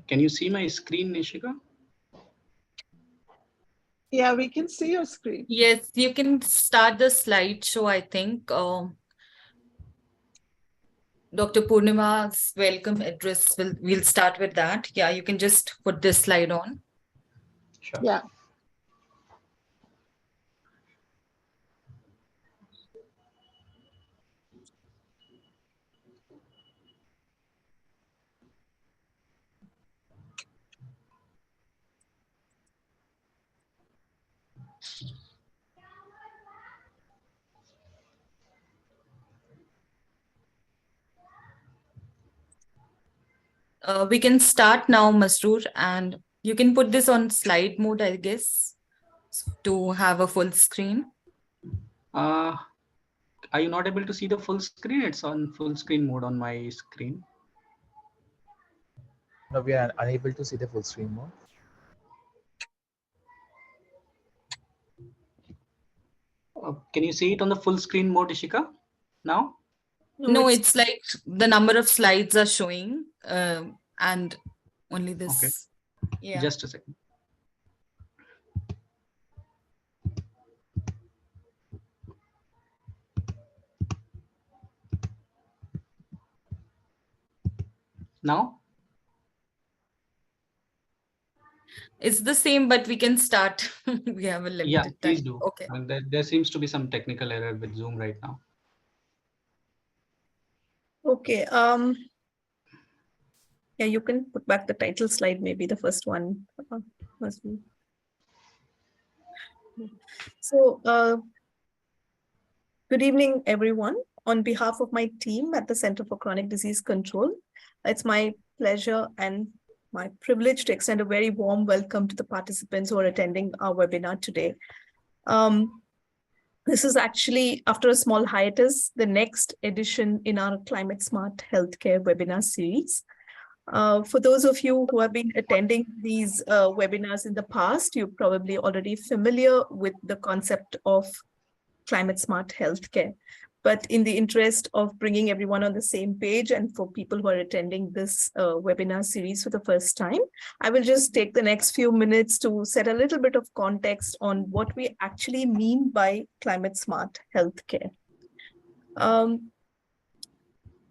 Can you see my screen, Nishika? Yeah, we can see your screen. Yes, you can start the slideshow, I think. Dr. Purnima's welcome address, we'll start with that. Yeah, you can just put this slide on. Sure. Yeah. We can start now, Masroor, and you can put this on slide mode, I guess, to have a full screen. Are you not able to see the full screen? It's on full screen mode on my screen. No, we are unable to see the full screen mode. Can you see it on the full screen mode, Ishika? Now? No, it's like the number of slides are showing, and only this. Okay. Yeah. Just a second. Now? It's the same, but we can start. We have a limited Yeah, time. please do. Okay. Well, there seems to be some technical error with Zoom right now. Okay. Yeah, you can put back the title slide, maybe the first one. Must be. So, good evening, everyone. On behalf of my team at the Center for Chronic Disease Control, it's my pleasure and my privilege to extend a very warm welcome to the participants who are attending our webinar today. This is actually, after a small hiatus, the next edition in our Climate Smart Healthcare webinar series. For those of you who have been attending these webinars in the past, you're probably already familiar with the concept of climate smart healthcare. But in the interest of bringing everyone on the same page and for people who are attending this webinar series for the first time, I will just take the next few minutes to set a little bit of context on what we actually mean by climate smart healthcare.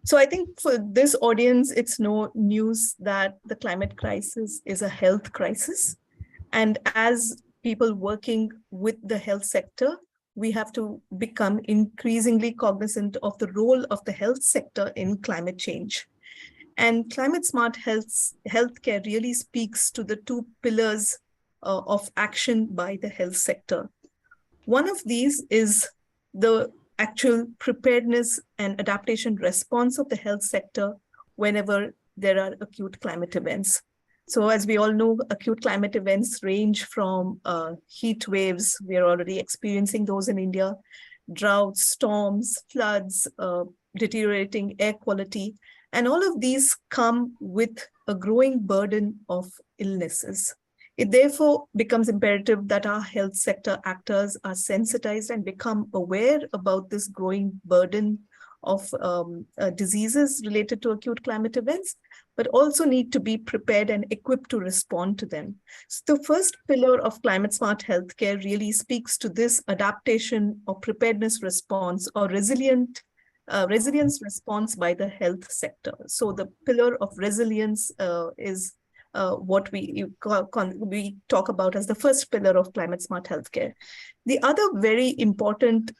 So I think for this audience, it's no news that the climate crisis is a health crisis. And as people working with the health sector, we have to become increasingly cognizant of the role of the health sector in climate change. And climate smart healthcare really speaks to the two pillars of action by the health sector. One of these is the actual preparedness and adaptation response of the health sector whenever there are acute climate events. So as we all know, acute climate events range from heat waves, we are already experiencing those in India, droughts, storms, floods, deteriorating air quality, and all of these come with a growing burden of illnesses. It therefore becomes imperative that our health sector actors are sensitized and become aware about this growing burden of diseases related to acute climate events, but also need to be prepared and equipped to respond to them. So the first pillar of climate smart healthcare really speaks to this adaptation or preparedness response or resilience response by the health sector. So the pillar of resilience is what we talk about as the first pillar of climate smart healthcare. The other very important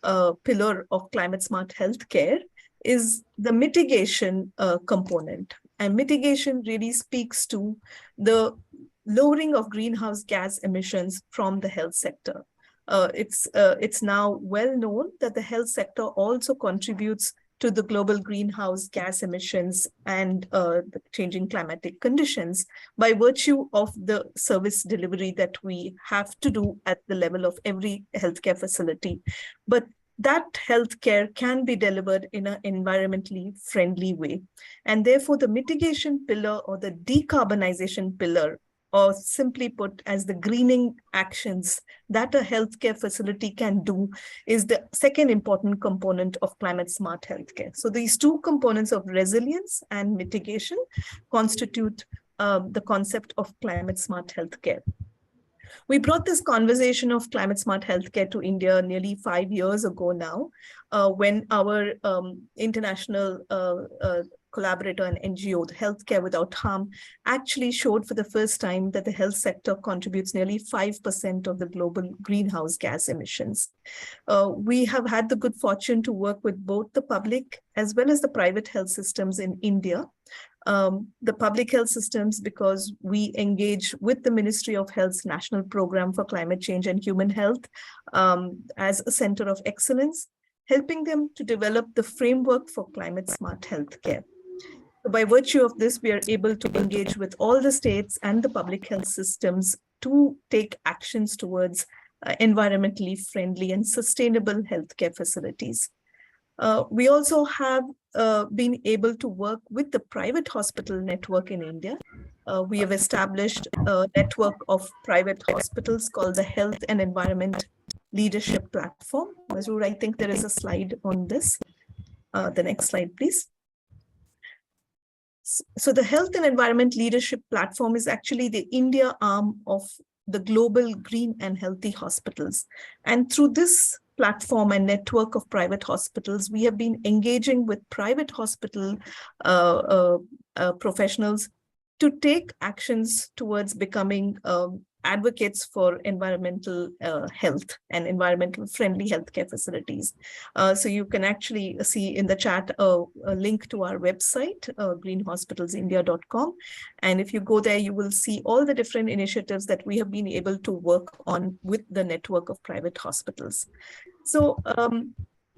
pillar of climate smart healthcare is the mitigation component. And mitigation really speaks to the lowering of greenhouse gas emissions from the health sector. It's now well known that the health sector also contributes to the global greenhouse gas emissions and the changing climatic conditions by virtue of the service delivery that we have to do at the level of every healthcare facility. But that healthcare can be delivered in an environmentally friendly way. And therefore, the mitigation pillar or the decarbonization pillar, or simply put as the greening actions that a healthcare facility can do, is the second important component of climate smart healthcare. So these two components of resilience and mitigation constitute the concept of climate smart healthcare. We brought this conversation of climate smart healthcare to India nearly 5 years ago now, when our international collaborator and NGO, the Healthcare Without Harm, actually showed for the first time that the health sector contributes nearly 5% of the global greenhouse gas emissions. We have had the good fortune to work with both the public as well as the private health systems in India. The public health systems, because we engage with the Ministry of Health's National Program for Climate Change and Human Health as a center of excellence, helping them to develop the framework for climate smart healthcare. So by virtue of this, we are able to engage with all the states and the public health systems to take actions towards environmentally friendly and sustainable healthcare facilities. We also have been able to work with the private hospital network in India. We have established a network of private hospitals called the Health and Environment Leadership Platform. Mazur, I think there is a slide on this. The next slide, please. So the Health and Environment Leadership Platform is actually the India arm of the global green and healthy hospitals. And through this platform and network of private hospitals, we have been engaging with private hospital professionals to take actions towards becoming advocates for environmental health and environmental friendly healthcare facilities. So you can actually see in the chat a link to our website, greenhospitalsindia.com. And if you go there, you will see all the different initiatives that we have been able to work on with the network of private hospitals. So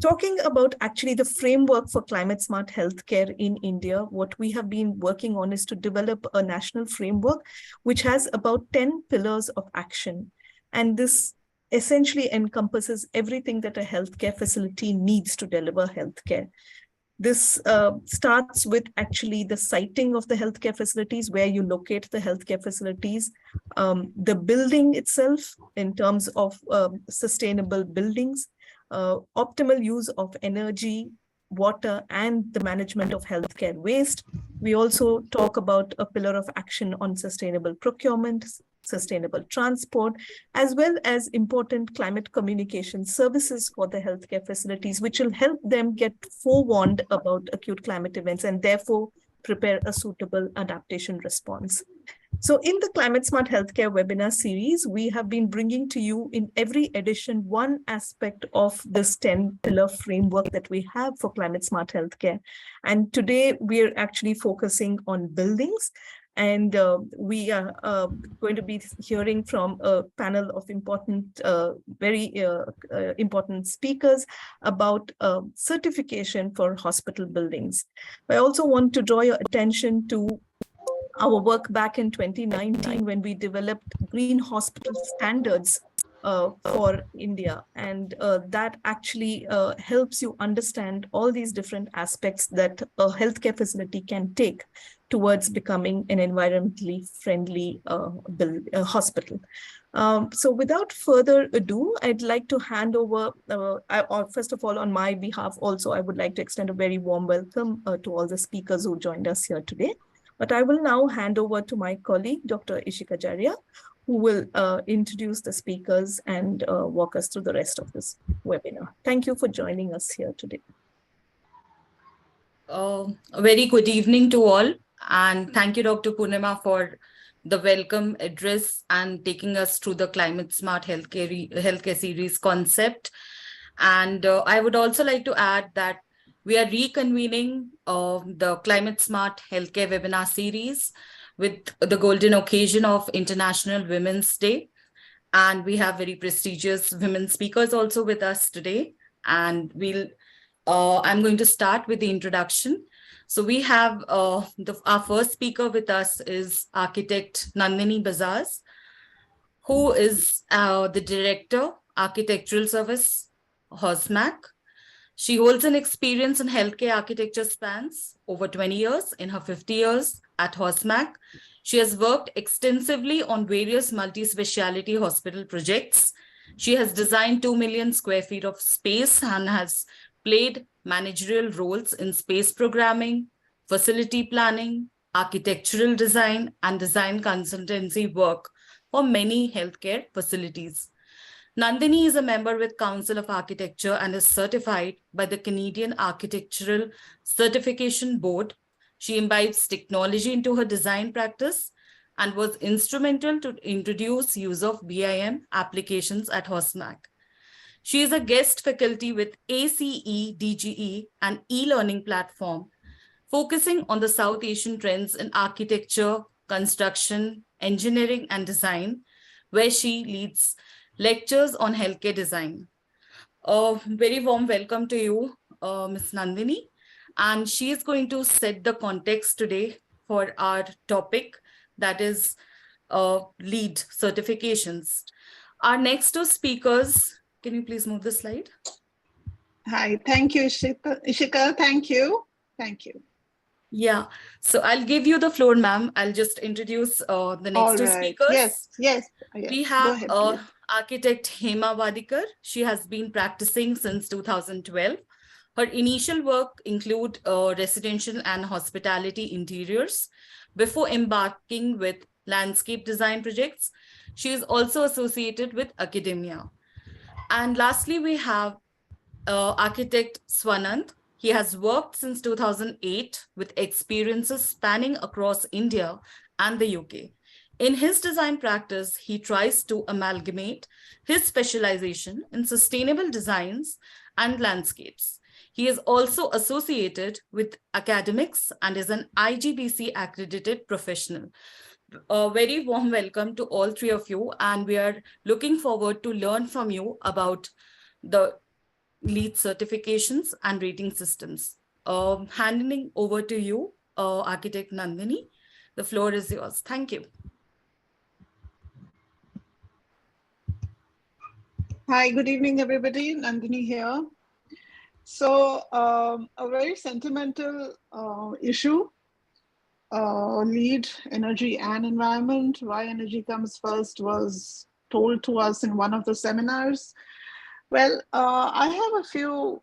talking about actually the framework for climate smart healthcare in India, what we have been working on is to develop a national framework which has about 10 pillars of action. And this essentially encompasses everything that a healthcare facility needs to deliver healthcare. This starts with actually the siting of the healthcare facilities, where you locate the healthcare facilities, the building itself in terms of sustainable buildings, optimal use of energy, water, and the management of healthcare waste. We also talk about a pillar of action on sustainable procurement, sustainable transport, as well as important climate communication services for the healthcare facilities, which will help them get forewarned about acute climate events and therefore prepare a suitable adaptation response. So in the Climate Smart Healthcare webinar series, we have been bringing to you in every edition one aspect of this 10-pillar framework that we have for Climate Smart Healthcare. And today we're actually focusing on buildings. And we are going to be hearing from a panel of important, very important speakers about certification for hospital buildings. I also want to draw your attention to our work back in 2019 when we developed green hospital standards for India. And that actually helps you understand all these different aspects that a healthcare facility can take towards becoming an environmentally friendly hospital. So without further ado, I'd like to hand over, first of all, on my behalf also, I would like to extend a very warm welcome to all the speakers who joined us here today. But I will now hand over to my colleague, Dr. Ishika Jaria, who will introduce the speakers and walk us through the rest of this webinar. Thank you for joining us here today. A very good evening to all. And thank you, Dr. Purnima, for the welcome address and taking us through the Climate Smart Healthcare Series concept. And I would also like to add that we are reconvening the Climate Smart Healthcare webinar series with the golden occasion of International Women's Day. And we have very prestigious women speakers also with us today. And I'm going to start with the introduction. So we have our first speaker with us is architect Nandini Bazaz, who is the director, Architectural Service, HOSMAC. She holds an experience in healthcare architecture spans over 20 years. In her 50 years at HOSMAC, she has worked extensively on various multi-speciality hospital projects. She has designed 2 million square feet of space and has played managerial roles in space programming, facility planning, architectural design, and design consultancy work for many healthcare facilities. Nandini is a member with Council of Architecture and is certified by the Canadian Architectural Certification Board. She imbibes technology into her design practice and was instrumental to introduce use of BIM applications at HOSMAC. She is a guest faculty with ACE DGE, an e-learning platform focusing on the South Asian trends in architecture, construction, engineering, and design, where she leads lectures on healthcare design. A very warm welcome to you, Ms. Nandini. And she is going to set the context today for our topic, that is LEED certifications. Our next two speakers, can you please move the slide? Hi, thank you, Ishika. Thank you. Thank you. Yeah, so I'll give you the floor, ma'am. I'll just introduce the next two speakers. Yes. We have architect Hema Wadikar. She has been practicing since 2012. Her initial work include residential and hospitality interiors. Before embarking with landscape design projects, she is also associated with academia. And lastly, we have architect Swanand. He has worked since 2008 with experiences spanning across India and the UK. In his design practice, he tries to amalgamate his specialization in sustainable designs and landscapes. He is also associated with academics and is an IGBC accredited professional. A very warm welcome to all three of you, and we are looking forward to learn from you about the LEED certifications and rating systems. Handing over to you, Architect Nandini. The floor is yours. Thank you. Hi, good evening, everybody. Nandini here. So a very sentimental issue, LEED, energy and environment. Why energy comes first was told to us in one of the seminars. Well, I have a few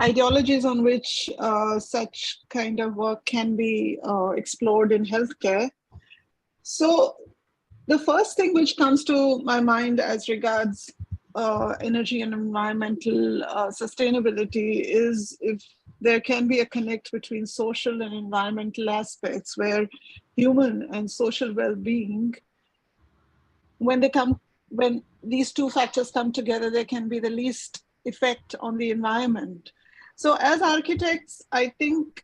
ideologies on which such kind of work can be explored in healthcare. So the first thing which comes to my mind as regards energy and environmental sustainability is if there can be a connect between social and environmental aspects where human and social well-being, when these two factors come together, there can be the least effect on the environment. So as architects, I think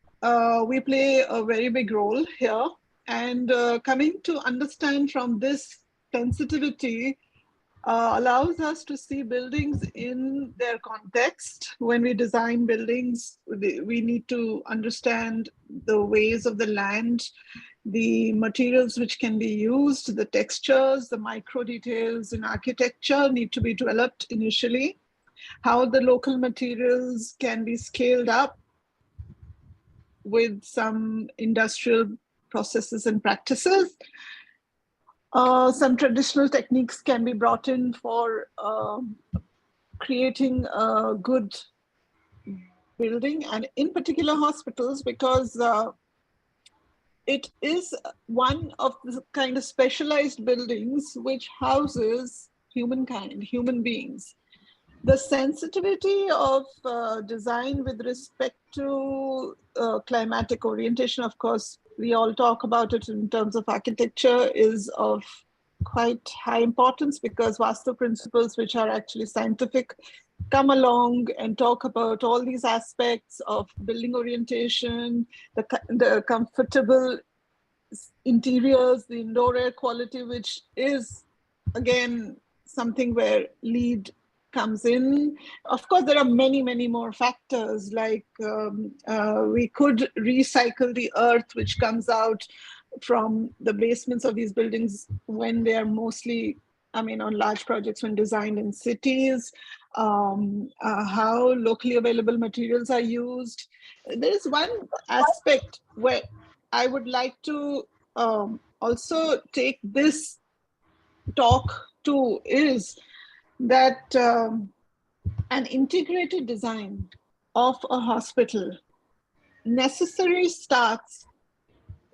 we play a very big role here. And coming to understand from this sensitivity allows us to see buildings in their context. When we design buildings, we need to understand the ways of the land, the materials which can be used, the textures, the micro details in architecture need to be developed initially, how the local materials can be scaled up with some industrial processes and practices. Some traditional techniques can be brought in for creating a good building, and in particular hospitals, because it is one of the kind of specialized buildings which houses humankind, human beings. The sensitivity of design with respect to climatic orientation, of course, we all talk about it in terms of architecture, is of quite high importance because Vastu principles, which are actually scientific, come along and talk about all these aspects of building orientation, the comfortable interiors, the indoor air quality, which is, again, something where LEED comes in. Of course, there are many, many more factors, like we could recycle the earth which comes out from the basements of these buildings when they are mostly, I mean, on large projects when designed in cities, how locally available materials are used. There is one aspect where I would like to also take this talk to is that an integrated design of a hospital necessary starts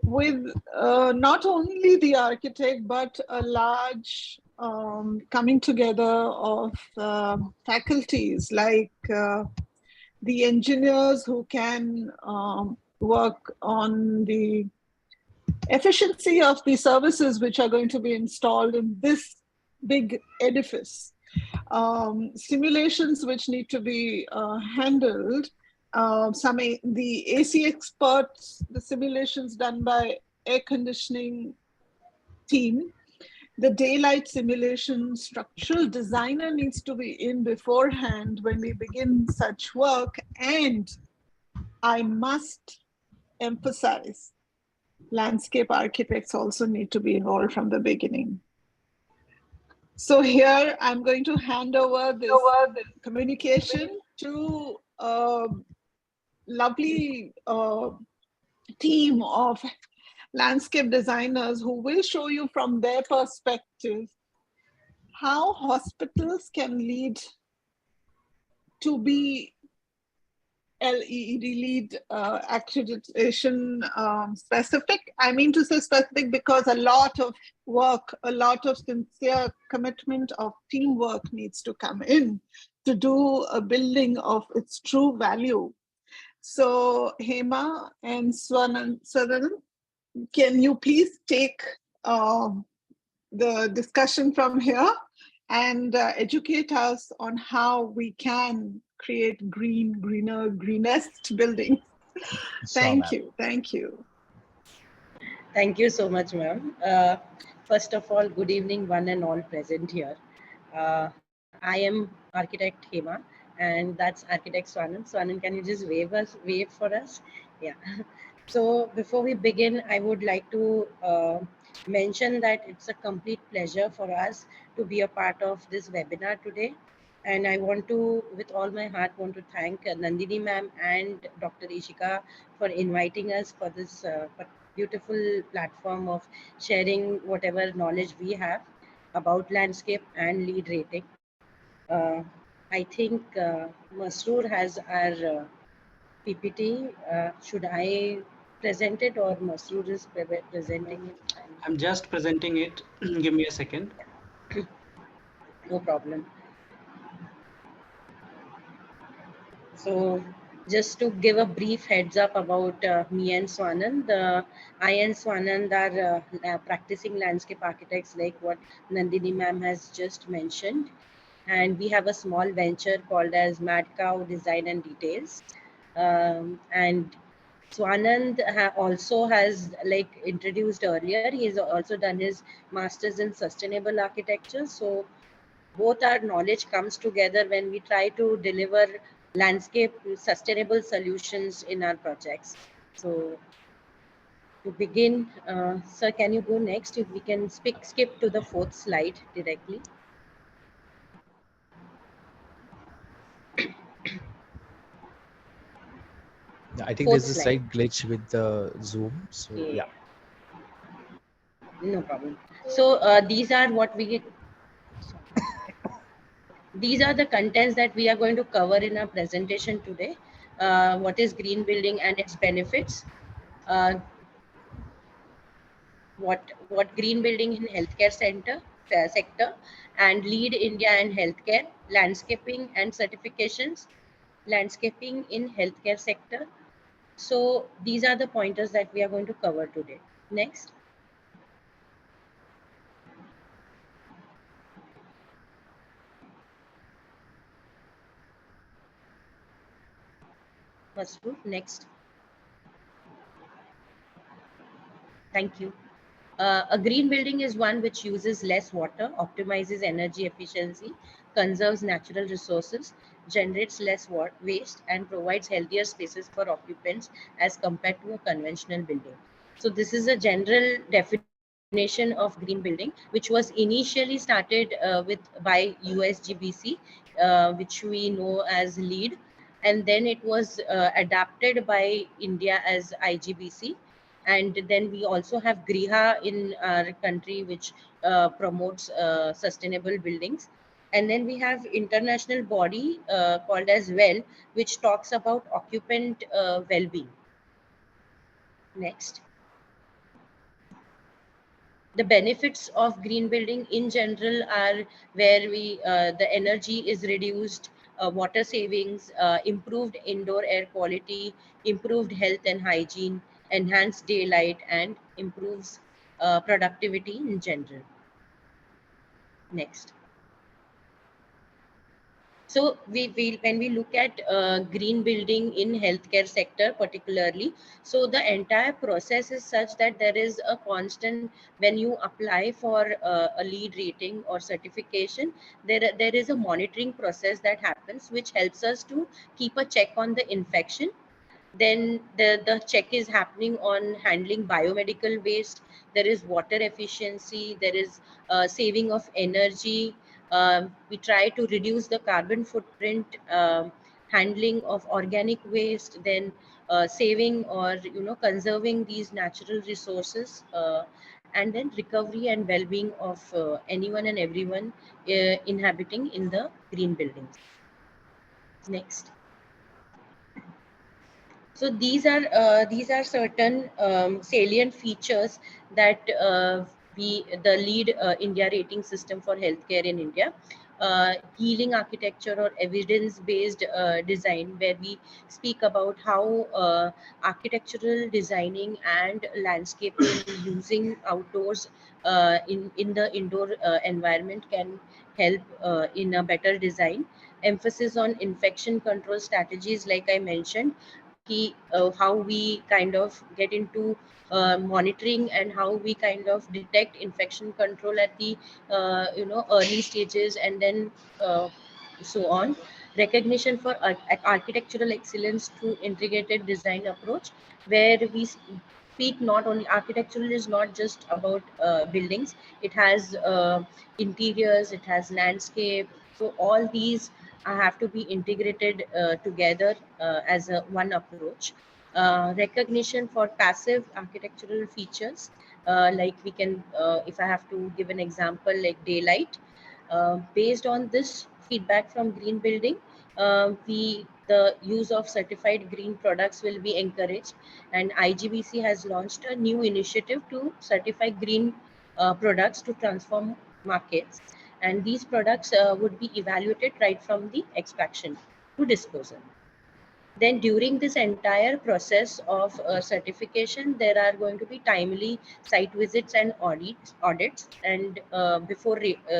with not only the architect, but a large coming together of faculties like the engineers who can work on the efficiency of the services which are going to be installed in this big edifice. Simulations which need to be handled. The AC experts, the simulations done by air conditioning team, the daylight simulation structural designer needs to be in beforehand when we begin such work. And I must emphasize, landscape architects also need to be involved from the beginning. So here I'm going to hand over this communication to a lovely team of landscape designers who will show you from their perspective how hospitals can lead to be LEED accreditation specific. I mean to say specific because a lot of work, a lot of sincere commitment of teamwork needs to come in to do a building of its true value. So Hema and Swanan, can you please take the discussion from here and educate us on how we can create greenest buildings. Thank you. Thank you. Thank you so much, ma'am. First of all, good evening, one and all present here. I am architect Hema, and that's architect Swanan. Swanan, can you just wave for us? Yeah. So before we begin, I would like to mention that it's a complete pleasure for us to be a part of this webinar today. And I want to, with all my heart, want to thank Nandini ma'am and Dr. Ishika for inviting us for this beautiful platform of sharing whatever knowledge we have about landscape and LEED rating. I think Masroor has our PPT. Should I present it or Masroor is presenting it? I'm just presenting it. Give me a second. No problem. So just to give a brief heads up about me and Swanand, I and Swanand are practicing landscape architects like what Nandini ma'am has just mentioned. And we have a small venture called as Mad Cow Design and Details. And Swanand also has, like introduced earlier, he's also done his master's in sustainable architecture. So both our knowledge comes together when we try to deliver landscape sustainable solutions in our projects. So to begin, sir, can you go next? If we can skip to the 4th slide directly. Yeah, I think there's a slight glitch with the Zoom. So yeah. No problem. So these are what we these are the contents that we are going to cover in our presentation today. What is green building and its benefits? What green building in healthcare sector and LEED India and healthcare, landscaping and certifications, landscaping in healthcare sector. So these are the pointers that we are going to cover today. Next. Masroor, next. Thank you. A green building is one which uses less water, optimizes energy efficiency, conserves natural resources, generates less waste, and provides healthier spaces for occupants as compared to a conventional building. So this is a general definition of green building, which was initially started by USGBC, which we know as LEED, and then it was adapted by India as IGBC. And then we also have Griha in our country, which promotes sustainable buildings. And then we have international body called as WELL, which talks about occupant well-being. Next. The benefits of green building in general are where the energy is reduced, water savings, improved indoor air quality, improved health and hygiene, enhanced daylight, and improves productivity in general. Next. So when we look at green building in healthcare sector particularly, so the entire process is such that there is a constant, when you apply for a LEED rating or certification, there is a monitoring process that happens, which helps us to keep a check on the infection. Then the check is happening on handling biomedical waste. There is water efficiency, there is saving of energy. We try to reduce the carbon footprint, handling of organic waste, then saving or conserving these natural resources, and then recovery and well-being of anyone and everyone inhabiting in the green buildings. Next. So these are certain salient features that the LEED India rating system for healthcare in India. Healing architecture or evidence-based design, where we speak about how architectural designing and landscaping using outdoors in the indoor environment can help in a better design. Emphasis on infection control strategies, like I mentioned, how we kind of get into monitoring and how we kind of detect infection control at the early stages, and then so on. Recognition for architectural excellence through integrated design approach, where we speak not only architectural is not just about buildings, it has interiors, it has landscape. So all these have to be integrated together as a one approach. Recognition for passive architectural features, like we can, if I have to give an example, like daylight. Based on this feedback from green building, the use of certified green products will be encouraged, and IGBC has launched a new initiative to certify green products to transform markets, and these products would be evaluated right from the extraction to disposal. Then during this entire process of certification, there are going to be timely site visits and audits, and before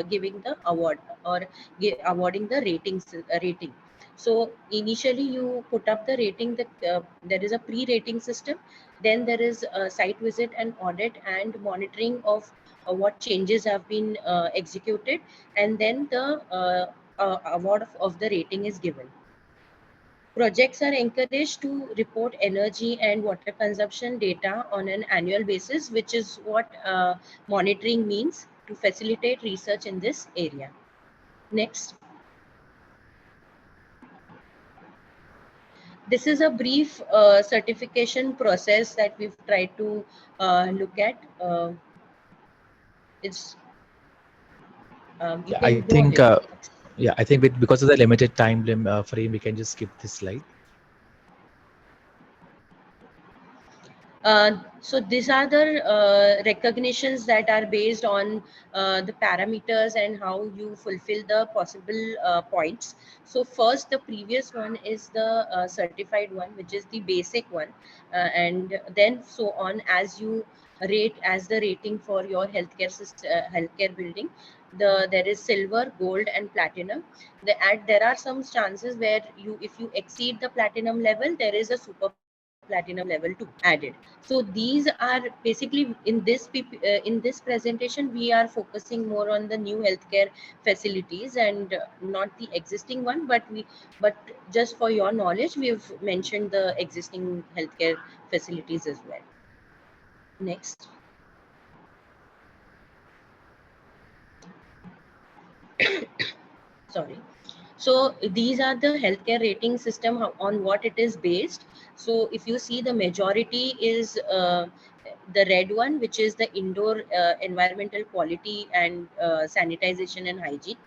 giving the award or awarding the rating. So initially you put up the rating, that there is a pre-rating system, then there is a site visit and audit and monitoring of what changes have been executed, and then the award of the rating is given. Projects are encouraged to report energy and water consumption data on an annual basis, which is what monitoring means, to facilitate research in this area. Next. This is a brief certification process that we've tried to look at. It's Yeah, I think because of the limited time frame, we can just skip this slide. So these are the recognitions that are based on the parameters and how you fulfill the possible points. So first, the previous one is the certified one, which is the basic one, and then so on as you rate as the rating for your healthcare system, healthcare building. There is silver, gold, and platinum. There are some chances where if you exceed the platinum level, there is a super platinum level 2 added. So these are basically in this presentation we are focusing more on the new healthcare facilities and not the existing one, but just for your knowledge, we've mentioned the existing healthcare facilities as well. Next. Sorry. So these are the healthcare rating system on what it is based. So if you see, the majority is the red one, which is the indoor environmental quality and sanitization and hygiene.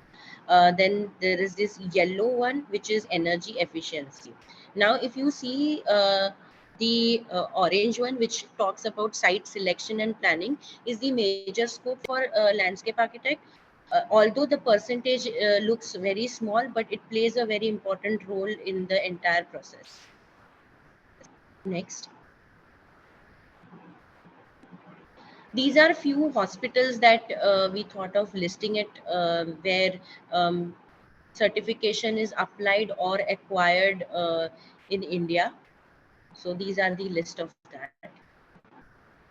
Then there is this yellow one, which is energy efficiency. Now, if you see The orange one, which talks about site selection and planning, is the major scope for landscape architect. Although the percentage looks very small, but it plays a very important role in the entire process. Next. These are few hospitals that we thought of listing it, where certification is applied or acquired in India. So these are the list of that.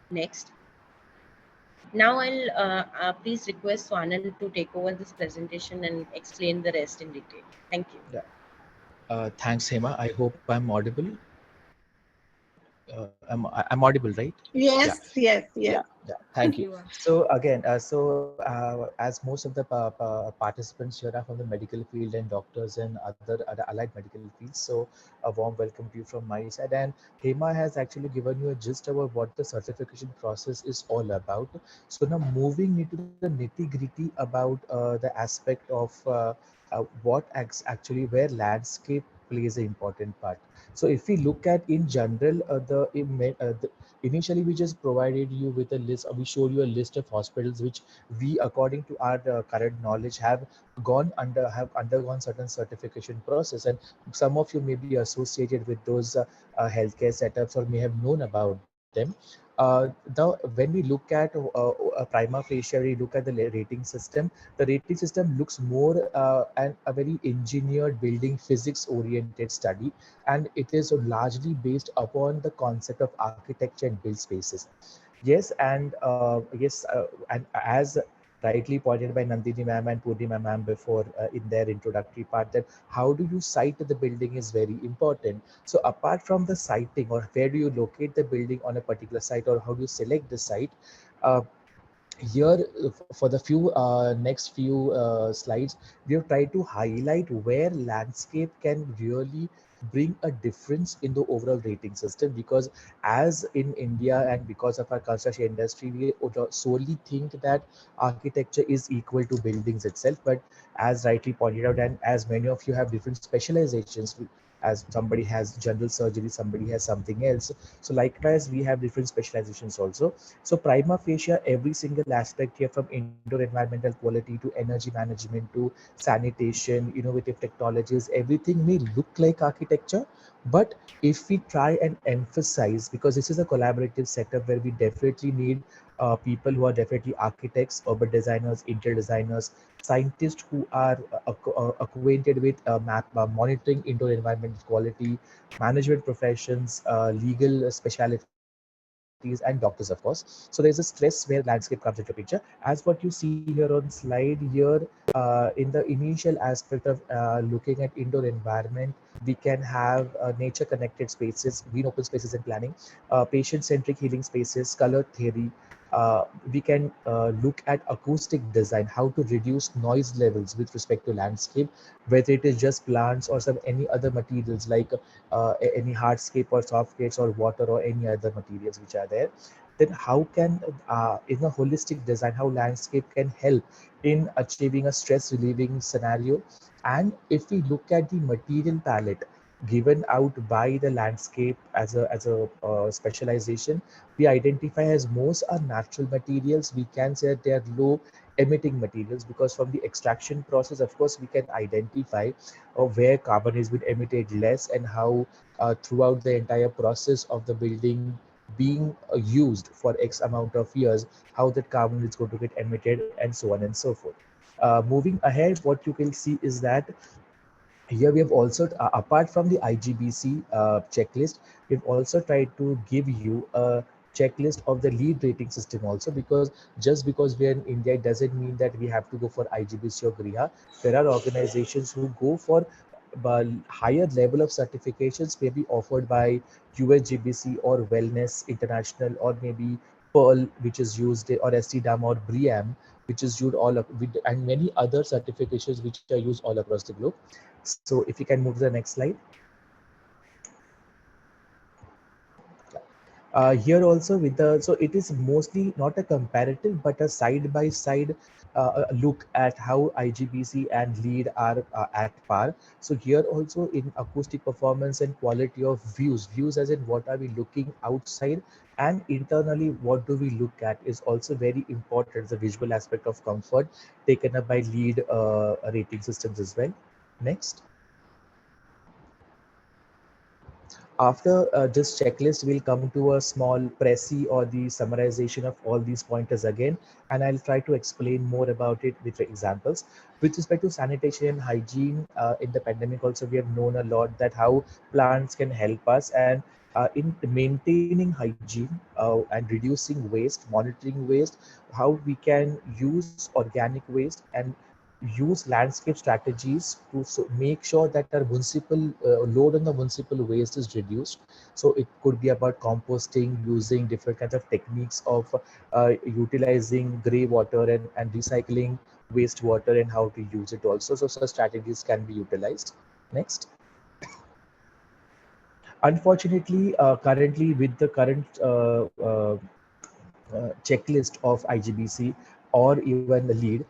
Next. Now I'll please request Swanand to take over this presentation and explain the rest in detail. Thank you. Yeah. Thanks, Hema. I hope I'm audible. I'm audible, right? Yeah. Yes, yes, yes. Yeah, thank you. You are. So again, as most of the participants here are from the medical field and doctors and other allied medical fields, so a warm welcome to you from my side. And Hema has actually given you a gist about what the certification process is all about. So now moving into the nitty gritty about the aspect of actually where landscape plays an important part. So if we look at in general, initially we just provided you with a list, we showed you a list of hospitals which we, according to our current knowledge, have undergone certain certification process, and some of you may be associated with those healthcare setups or may have known about them. Now when we look at a prima facie, we look at the rating system. The rating system looks more a very engineered building physics oriented study, and it is largely based upon the concept of architecture and build spaces. Yes, and as rightly pointed by Nandini ma'am and Purnima ma'am before in their introductory part, that how do you site the building is very important. So apart from the siting, or where do you locate the building on a particular site, or how do you select the site, uh, here for the next few slides, we have tried to highlight where landscape can really bring a difference in the overall rating system, because as in India and because of our construction industry, we solely think that architecture is equal to buildings itself. But as rightly pointed out, and as many of you have different specializations, as somebody has general surgery, somebody has something else, so likewise we have different specializations also. So prima facie, every single aspect here, from indoor environmental quality to energy management to sanitation, innovative technologies, everything may look like architecture. But if we try and emphasize, because this is a collaborative setup where we definitely need people who are definitely architects, urban designers, interior designers, scientists who are acquainted with monitoring indoor environment quality, management professions, legal specialities, and doctors, of course. So there's a stress where landscape comes into picture. As what you see here on slide here, in the initial aspect of looking at indoor environment, we can have nature connected spaces, green open spaces in planning, patient centric healing spaces, color theory. We can look at acoustic design, how to reduce noise levels with respect to landscape, whether it is just plants or some any other materials like any hardscape or softscapes or water or any other materials which are there. Then how can in a holistic design, how landscape can help in achieving a stress relieving scenario. And if we look at the material palette given out by the landscape as a specialization, we identify as most are natural materials. We can say that they are low emitting materials, because from the extraction process, of course, we can identify where carbon has been emitted less, and how throughout the entire process of the building being used for X amount of years, how that carbon is going to get emitted, and so on and so forth. Moving ahead, what you can see is that here we have also, apart from the IGBC checklist, we've also tried to give you a checklist of the LEED rating system also, because just because we are in India, it doesn't mean that we have to go for IGBC or GRIHA. There are organizations who go for higher level of certifications, maybe offered by USGBC or Wellness International, or maybe Pearl, which is used, or STDAM or BREEAM, which is used and many other certifications which are used all across the globe. So if you can move to the next slide. Here also with the, so it is mostly not a comparative but a side by side look at how IGBC and LEED are at par. So here also in acoustic performance and quality of views as in what are we looking outside and internally what do we look at is also very important. The visual aspect of comfort taken up by LEED rating systems as well. Next. After this checklist, we'll come to a small précis or the summarization of all these pointers again, and I'll try to explain more about it with examples. With respect to sanitation and hygiene, in the pandemic also we have known a lot that how plants can help us, and in maintaining hygiene and reducing waste, monitoring waste, how we can use organic waste and use landscape strategies to make sure that our municipal load on the municipal waste is reduced. So it could be about composting, using different kinds of techniques of utilizing gray water and recycling wastewater and how to use it also. So such strategies can be utilized. Next. Unfortunately, currently with the current checklist of IGBC or even the LEED,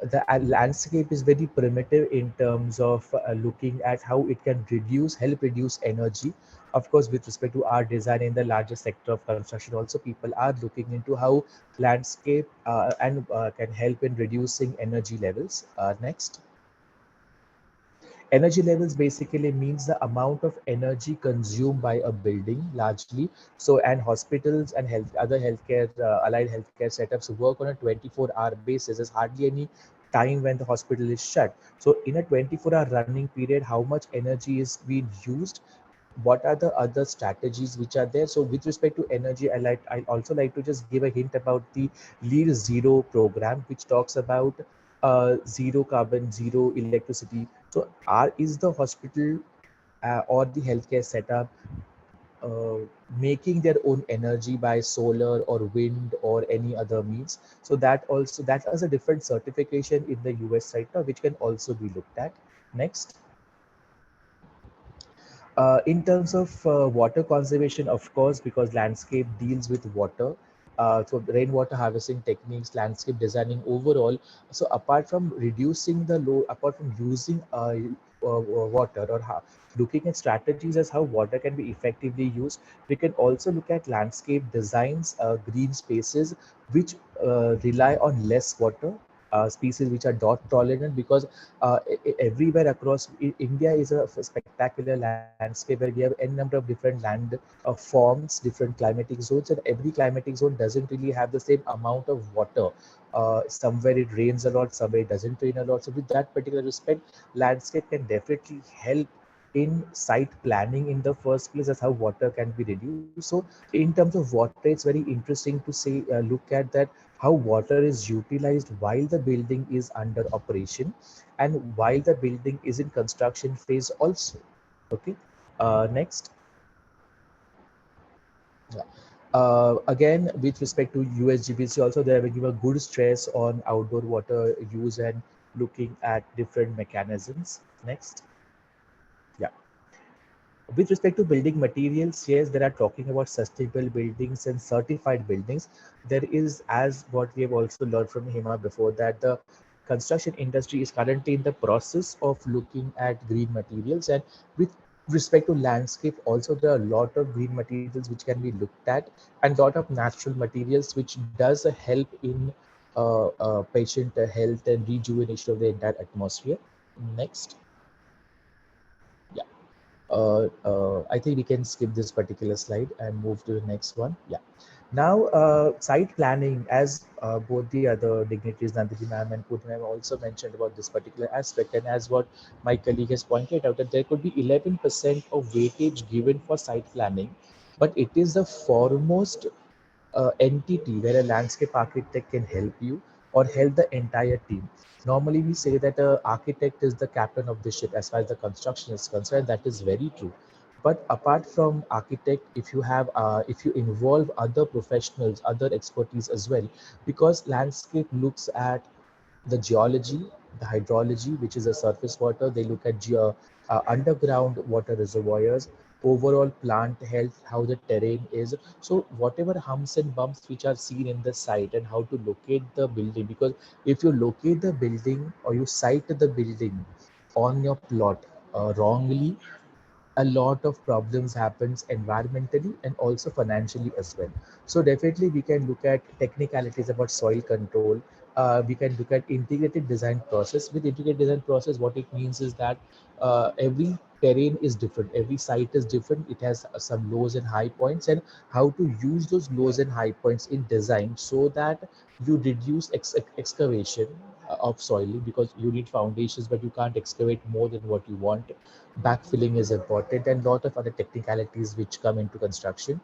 the landscape is very primitive in terms of looking at how it can help reduce energy. Of course, with respect to our design in the larger sector of construction, also people are looking into how landscape and can help in reducing energy levels. Next. Energy levels basically means the amount of energy consumed by a building largely. So, and hospitals and other healthcare, allied healthcare setups work on a 24-hour basis. There's hardly any time when the hospital is shut. So, in a 24-hour running period, how much energy is being used? What are the other strategies which are there? So with respect to energy, I also like to just give a hint about the LEED Zero program, which talks about zero carbon, zero electricity. So is the hospital or the healthcare setup uh, making their own energy by solar or wind or any other means? So that is a different certification in the US right now, which can also be looked at. Next. In terms of water conservation, of course, because landscape deals with water, so rainwater harvesting techniques, landscape designing overall. So apart from reducing the load, apart from using water or looking at strategies as how water can be effectively used, we can also look at landscape designs, green spaces, which rely on less water. Species which are drought tolerant, because everywhere across India is a spectacular landscape where we have n number of different land forms, different climatic zones, and every climatic zone doesn't really have the same amount of water. Somewhere it rains a lot, somewhere it doesn't rain a lot. So with that particular respect, landscape can definitely help in site planning in the first place as how water can be reduced. So in terms of water, it's very interesting to say look at that how water is utilized while the building is under operation and while the building is in construction phase also. Okay. Next. Yeah. Again, with respect to USGBC, also they have given a good stress on outdoor water use and looking at different mechanisms. Next. Yeah. With respect to building materials, yes, there are talking about sustainable buildings and certified buildings. There is, as what we have also learned from Hema before, that the construction industry is currently in the process of looking at green materials. And with respect to landscape, also there are a lot of green materials which can be looked at, and a lot of natural materials which does help in patient health and rejuvenation of the entire atmosphere. Next. Yeah. I think we can skip this particular slide and move to the next one. Yeah. Now, site planning, as both the other dignitaries, Nandiji ma'am and Purna ma'am, also mentioned about this particular aspect, and as what my colleague has pointed out, that there could be 11% of weightage given for site planning, but it is the foremost entity where a landscape architect can help you or help the entire team. Normally, we say that an architect is the captain of the ship as far as the construction is concerned. That is very true. But apart from architect, if you involve other professionals, other expertise as well, because landscape looks at the geology, the hydrology, which is the surface water. They look at underground water reservoirs. overall plant health, how the terrain is. So whatever humps and bumps which are seen in the site, and how to locate the building, because if you locate the building or you site the building on your plot wrongly, a lot of problems happens environmentally and also financially as well. So definitely we can look at technicalities about soil control. We can look at integrated design process. With integrated design process, what it means is that every terrain is different, every site is different, it has some lows and high points, and how to use those lows and high points in design so that you reduce excavation of soil, because you need foundations but you can't excavate more than what you want. Backfilling is important, and lot of other technicalities which come into construction.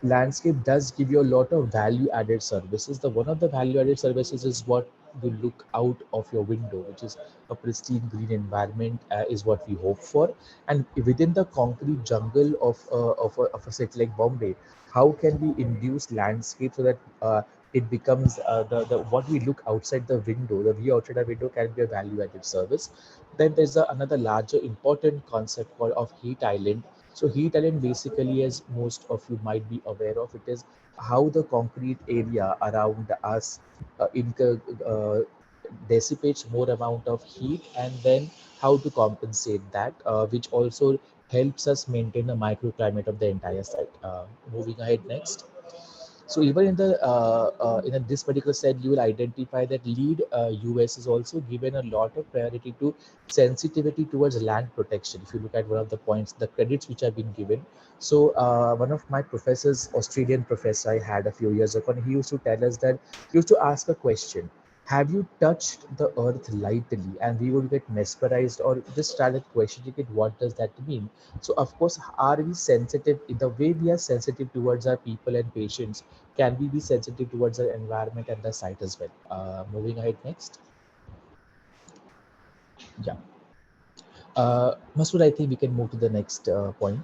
Landscape does give you a lot of value added services. The one of the value added services is what you look out of your window, which is a pristine green environment, is what we hope for. And within the concrete jungle of a city like Bombay, how can we induce landscape so that it becomes the what we look outside the window, the view outside the window can be a value added service. Then there's another larger important concept called of heat island. So heat island basically, as most of you might be aware of, it is how the concrete area around us uh, inc- uh, dissipates more amount of heat, and then how to compensate that, which also helps us maintain the microclimate of the entire site. Moving ahead next. So even in this particular set, you will identify that LEED US is also given a lot of priority to sensitivity towards land protection. If you look at one of the points, the credits which have been given. So one of my professors, Australian professor I had a few years ago, and he used to tell us that he used to ask a question: have you touched the earth lightly? And we would get mesmerized or just started questioning it. What does that mean? So of course, are we sensitive in the way we are sensitive towards our people and patients? Can we be sensitive towards the environment and the site as well? Moving ahead next. Yeah. Masood, I think we can move to the next point.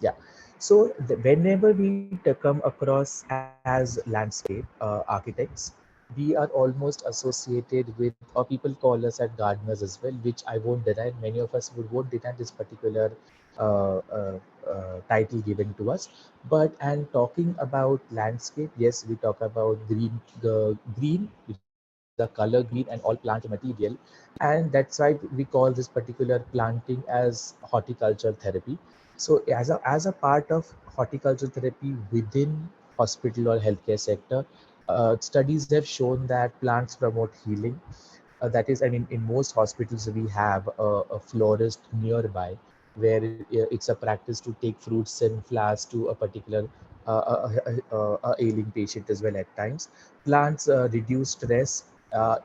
Yeah. So whenever we come across as landscape architects, we are almost associated with, or people call us as gardeners as well, which I won't deny. Many of us won't deny this particular title given to us. But and talking about landscape, yes, we talk about green, which is a color green, and all plant material, and that's why we call this particular planting as horticulture therapy. So as a part of horticulture therapy within hospital or healthcare sector, studies have shown that plants promote healing. That is, I mean, in most hospitals we have a florist nearby, where it's a practice to take fruits and flowers to a particular ailing patient as well at times. Plants reduce stress.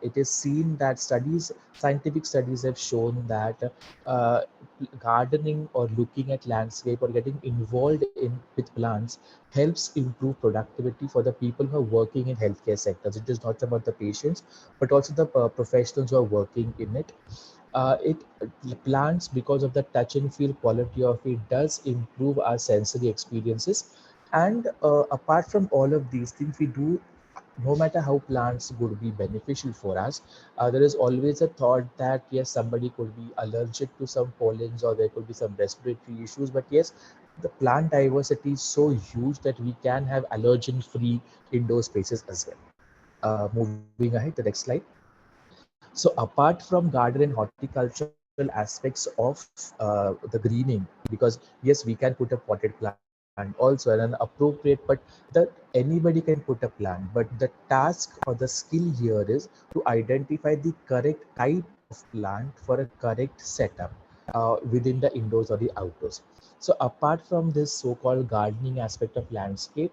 It is seen that scientific studies have shown that uh, gardening or looking at landscape or getting involved in with plants helps improve productivity for the people who are working in healthcare sectors. It is not about the patients, but also the professionals who are working in it. It plants, because of the touch and feel quality of it, does improve our sensory experiences. And apart from all of these things, we do, no matter how plants would be beneficial for us, there is always a thought that yes, somebody could be allergic to some pollens or there could be some respiratory issues. But yes, the plant diversity is so huge that we can have allergen free indoor spaces as well. Moving ahead, the next slide. So apart from garden and horticultural aspects of the greening, because yes, we can put a potted plant also and an appropriate, but anybody can put a plant. But the task or the skill here is to identify the correct type of plant for a correct setup within the indoors or the outdoors. So apart from this so-called gardening aspect of landscape,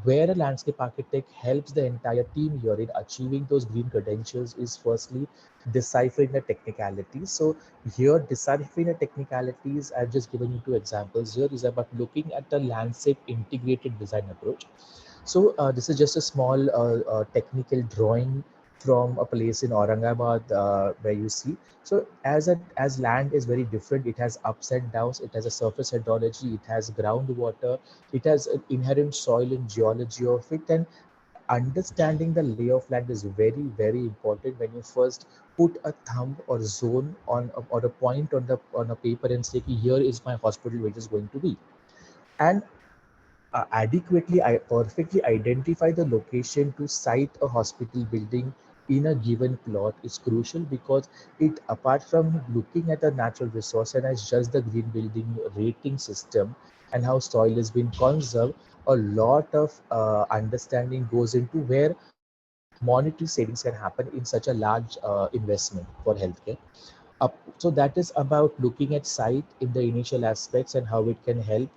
where a landscape architect helps the entire team here in achieving those green credentials is firstly deciphering the technicalities. So here, deciphering the technicalities, I've just given you two examples. Here is about looking at the landscape integrated design approach. So this is just a small technical drawing from a place in Aurangabad where you see. So as land is very different, it has ups and downs. It has a surface hydrology. It has groundwater. It has an inherent soil and geology of it, and understanding the lay of land is very, very important when you first put a thumb or zone on or a point on the on a paper and say, "Okay, here is my hospital which is going to be." And adequately, I perfectly identify the location to site a hospital building in a given plot is crucial, because it, apart from looking at the natural resource and as just the green building rating system and how soil has been conserved, a lot of understanding goes into where monetary savings can happen in such a large investment for healthcare. So that is about looking at site in the initial aspects and how it can help.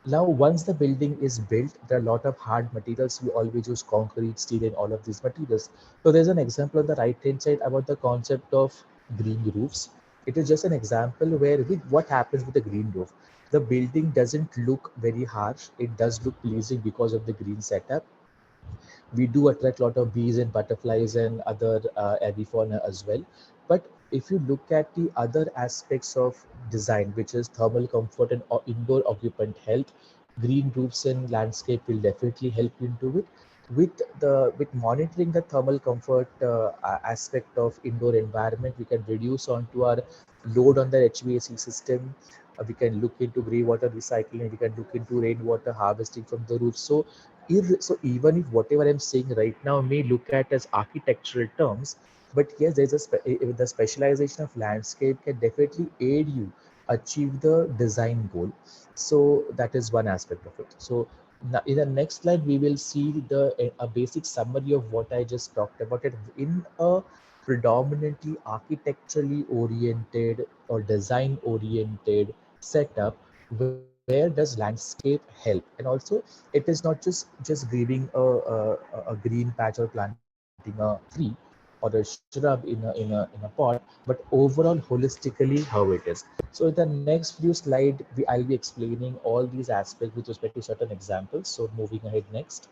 Now, once the building is built, there are a lot of hard materials. We always use concrete, steel, and all of these materials. So there's an example on the right-hand side about the concept of green roofs. It is just an example where with what happens with the green roof. The building doesn't look very harsh. It does look pleasing because of the green setup. We do attract a lot of bees and butterflies and other avifauna as well. But if you look at the other aspects of design, which is thermal comfort and indoor occupant health, green roofs and landscape will definitely help you into it. With monitoring the thermal comfort aspect of indoor environment, we can reduce onto our load on the HVAC system. We can look into grey water recycling. We can look into rainwater harvesting from the roof. So even if whatever I'm saying right now may look at as architectural terms, but yes, the specialization of landscape can definitely aid you achieve the design goal. So that is one aspect of it. So now in the next slide, we will see a basic summary of what I just talked about it in a predominantly architecturally oriented or design oriented setup. Where does landscape help? And also, it is not just giving a green patch or planting a tree or a shrub in a pot, but overall holistically how it is. So in the next few slides, I'll be explaining all these aspects with respect to certain examples. So moving ahead next.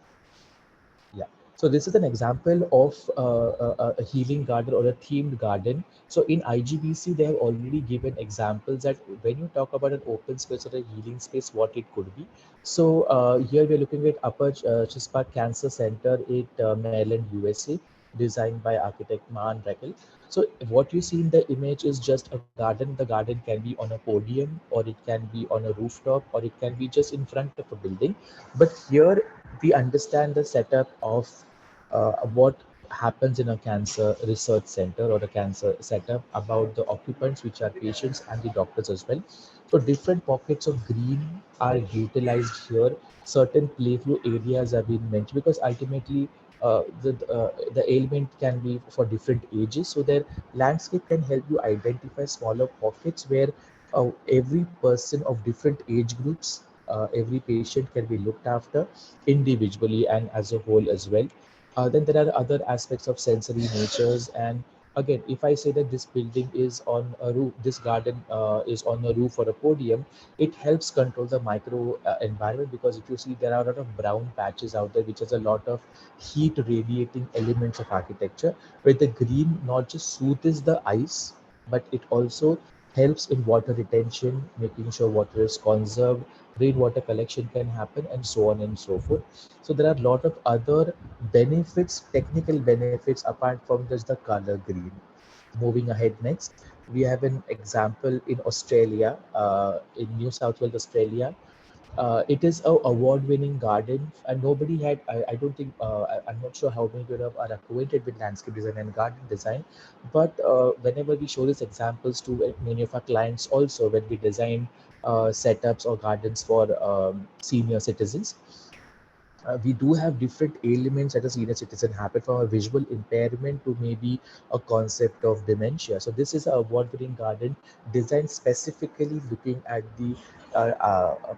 Yeah. So this is an example of a healing garden or a themed garden. So in IGBC, they have already given examples that when you talk about an open space or a healing space, what it could be. So here we're looking at Upper Chispa Cancer Center at Maryland, USA, designed by architect Maan Rakel. So what you see in the image is just a garden. The garden can be on a podium, or it can be on a rooftop, or it can be just in front of a building. But here we understand the setup of what happens in a cancer research center or a cancer setup about the occupants, which are patients and the doctors as well. So different pockets of green are utilized here. Certain playful areas have been mentioned because ultimately the ailment can be for different ages. So their landscape can help you identify smaller pockets where every person of different age groups, every patient can be looked after individually and as a whole as well. Then there are other aspects of sensory natures. And again, if I say that this building is on a roof, this garden is on a roof or a podium, it helps control the micro environment, because if you see, there are a lot of brown patches out there, which has a lot of heat radiating elements of architecture, where the green not just soothes the eyes, but it also helps in water retention, making sure water is conserved, rainwater collection can happen, and so on and so forth. So there are a lot of other benefits, technical benefits, apart from just the color green. Moving ahead next, we have an example in Australia, in New South Wales, Australia. It is a award-winning garden, and nobody had. I don't think. I'm not sure how many people are acquainted with landscape design and garden design, but whenever we show these examples to many of our clients, also when we design setups or gardens for senior citizens, we do have different ailments that a senior citizen happen, from a visual impairment to maybe a concept of dementia. So this is a award-winning garden designed specifically looking at the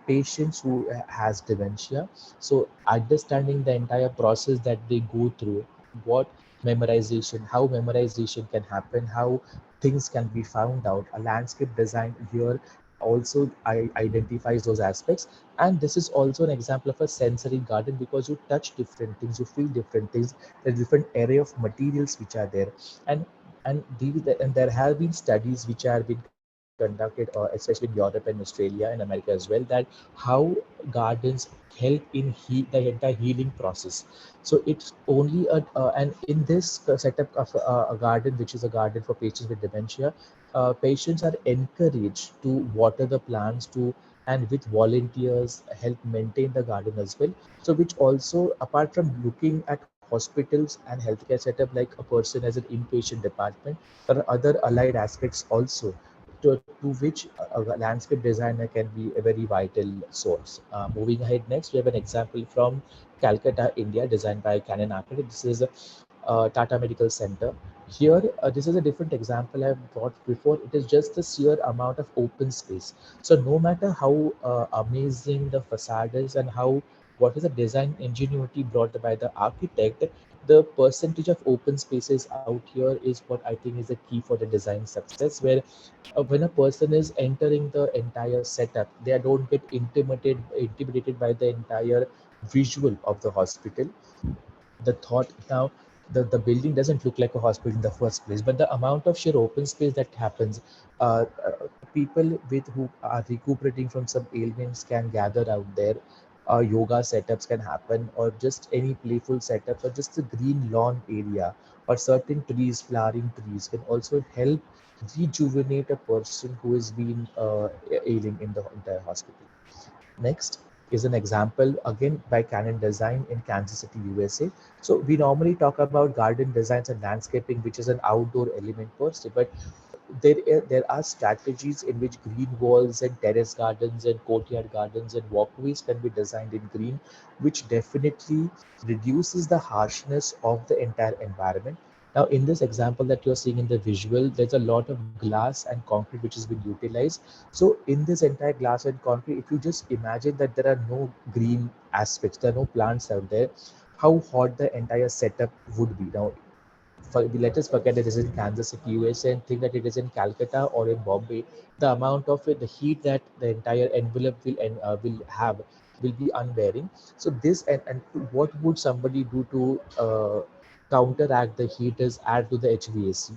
patients who has dementia. So understanding the entire process that they go through, what memorization, how memorization can happen, how things can be found out. A landscape design here also identifies those aspects. And this is also an example of a sensory garden, because you touch different things, you feel different things. There's different array of materials which are there. And and there have been studies which have been conducted conducted, especially in Europe and Australia and America as well, that how gardens help in the entire healing process. So it's only and in this setup of a garden, which is a garden for patients with dementia, patients are encouraged to water the plants to and with volunteers help maintain the garden as well. So which also, apart from looking at hospitals and healthcare setup like a person as an inpatient department, there are other allied aspects also to which a landscape designer can be a very vital source. Moving ahead, next we have an example from Calcutta, India, designed by Canon Architects. This is Tata Medical Center. Here, this is a different example I've brought before. It is just the sheer amount of open space. So no matter how amazing the facade is and how what is the design ingenuity brought by the architect, the percentage of open spaces out here is what I think is the key for the design success. Where when a person is entering the entire setup, they don't get intimidated by the entire visual of the hospital. The thought now, the building doesn't look like a hospital in the first place, but the amount of sheer open space that happens, uh, people with who are recuperating from some ailments can gather out there. Yoga setups can happen, or just any playful setups, or just a green lawn area, or certain trees, flowering trees, can also help rejuvenate a person who has been ailing in the entire hospital. Next is an example again by Canon Design in Kansas City, USA. So we normally talk about garden designs and landscaping, which is an outdoor element per se, but there are strategies in which green walls and terrace gardens and courtyard gardens and walkways can be designed in green, which definitely reduces the harshness of the entire environment. Now, in this example that you're seeing in the visual, there's a lot of glass and concrete which has been utilized. So, in this entire glass and concrete, if you just imagine that there are no green aspects, there are no plants out there, how hot the entire setup would be. Now, let us forget it is in Kansas City, USA, and think that it is in Calcutta or in Bombay. The amount of it, the heat that the entire envelope will have will be unbearing. So this and what would somebody do to counteract the heat is add to the HVAC.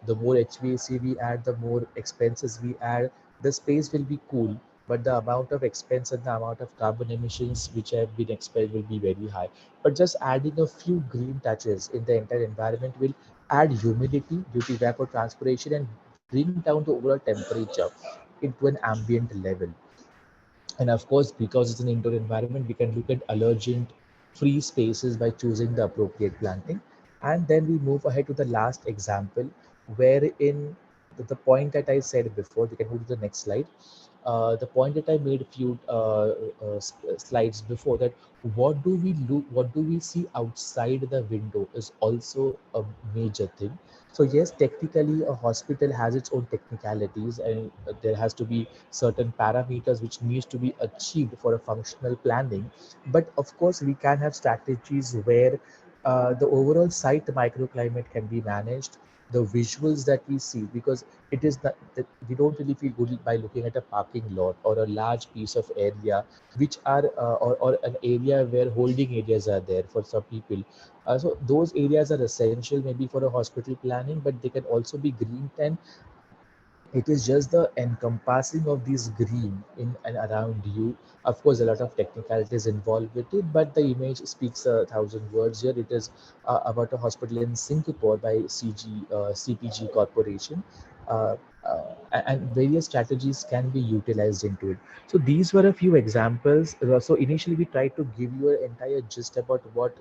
The more HVAC we add, the more expenses we add. The space will be cool, but the amount of expense and the amount of carbon emissions which have been expelled will be very high. But just adding a few green touches in the entire environment will add humidity due to evapotranspiration and bring down the overall temperature into an ambient level. And of course, because it's an indoor environment, we can look at allergen free spaces by choosing the appropriate planting. And then we move ahead to the last example, wherein the point that I said before, we can move to the next slide. The point that I made a few slides before, that what do we see outside the window is also a major thing. So yes, technically a hospital has its own technicalities, and there has to be certain parameters which needs to be achieved for a functional planning. But of course, we can have strategies where the overall site microclimate can be managed, the visuals that we see, because it is not that we don't really feel good by looking at a parking lot or a large piece of area which are or an area where holding areas are there for some people. So those areas are essential maybe for a hospital planning, but they can also be green tent. It is just the encompassing of these green in and around you. Of course, a lot of technicalities involved with it, but the image speaks a thousand words here. It is about a hospital in Singapore by CPG Corporation. Uh, and various strategies can be utilized into it. So these were a few examples. So initially we tried to give you an entire gist about what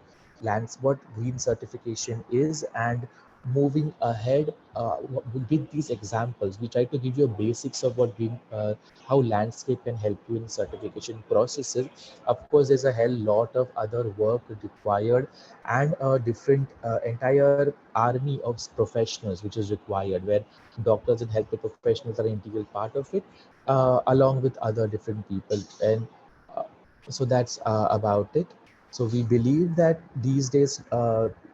green certification is, and moving ahead with these examples, we try to give you a basics of how landscape can help you in certification processes. Of course, there's a hell lot of other work required, and a different entire army of professionals which is required, where doctors and healthcare professionals are an integral part of it, along with other different people. And uh, so that's about it. So we believe that these days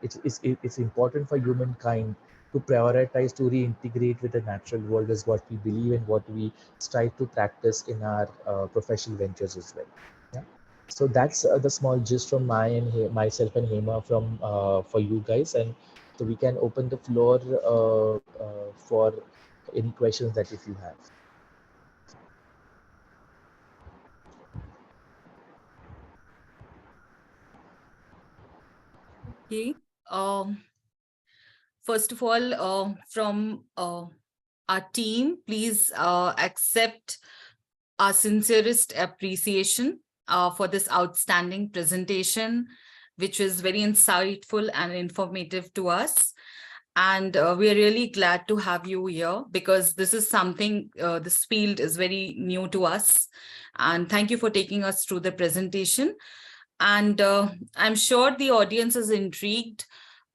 it's important for humankind to prioritize to reintegrate with the natural world is what we believe and what we strive to practice in our professional ventures as well. Yeah. So that's the small gist from myself and Hema from for you guys, and so we can open the floor for any questions that if you have. Okay. First of all, from our team, please accept our sincerest appreciation for this outstanding presentation, which was very insightful and informative to us. And we are really glad to have you here because this is something, this field is very new to us. And thank you for taking us through the presentation. And I'm sure the audience is intrigued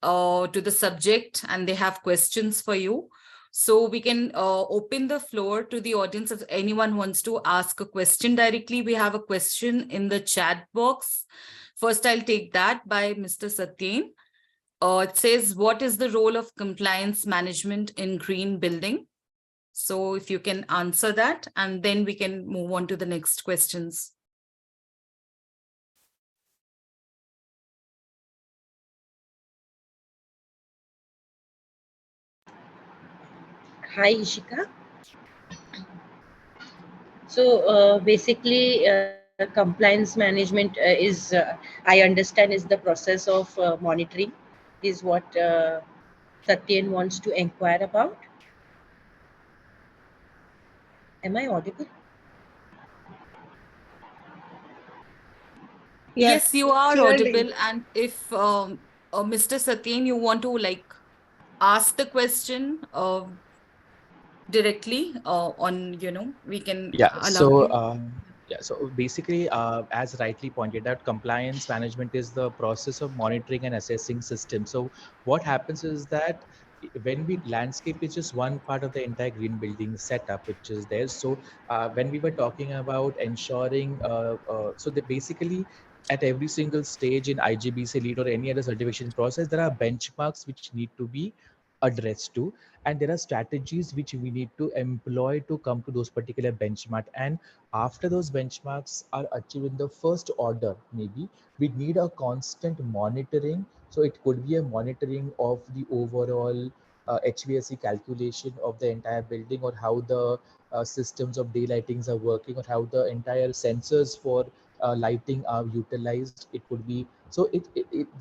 to the subject and they have questions for you. So we can open the floor to the audience if anyone wants to ask a question directly. We have a question in the chat box. First, I'll take that by Mr. Satyen. It says, what is the role of compliance management in green building? So if you can answer that, and then we can move on to the next questions. Hi, Ishika. So basically, compliance management I understand, is the process of monitoring, is what Satyen wants to inquire about. Am I audible? Yes, you are clearly. audible. And if Mr. Satyen, you want to ask the question directly on, we can Yeah, allow so you. so basically, as rightly pointed out, compliance management is the process of monitoring and assessing systems. So what happens is that when we landscape is just one part of the entire green building setup which is there. So when we were talking about ensuring, so they basically at every single stage in IGBC lead or any other certification process, there are benchmarks which need to be addressed to, and there are strategies which we need to employ to come to those particular benchmark. And after those benchmarks are achieved in the first order, maybe we need a constant monitoring. So it could be a monitoring of the overall HVAC calculation of the entire building, or how the systems of daylightings are working, or how the entire sensors for lighting are utilized. It could be, so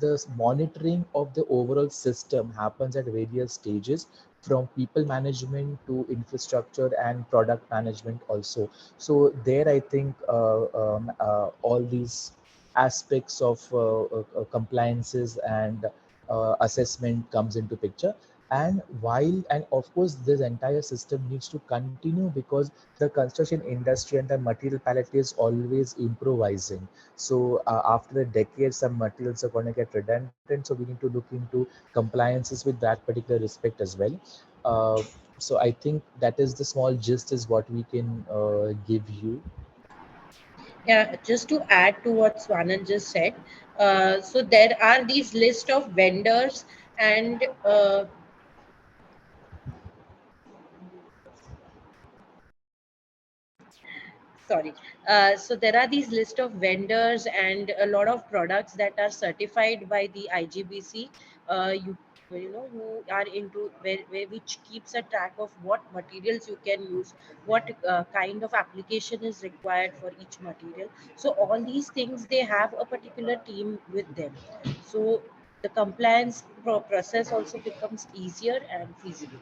the monitoring of the overall system happens at various stages, from people management to infrastructure and product management also. So there I think all these aspects of compliances and assessment comes into picture. And while, and of course this entire system needs to continue, because the construction industry and the material palette is always improvising. So after a decade, some materials are going to get redundant. So we need to look into compliances with that particular respect as well. Uh, so I think that is the small gist is what we can give you. Yeah, just to add to what Swanan just said, so there are these list of vendors and sorry. So there are these list of vendors and a lot of products that are certified by the IGBC. You know, who are into where which keeps a track of what materials you can use, what kind of application is required for each material. So all these things, they have a particular team with them. So the compliance process also becomes easier and feasible.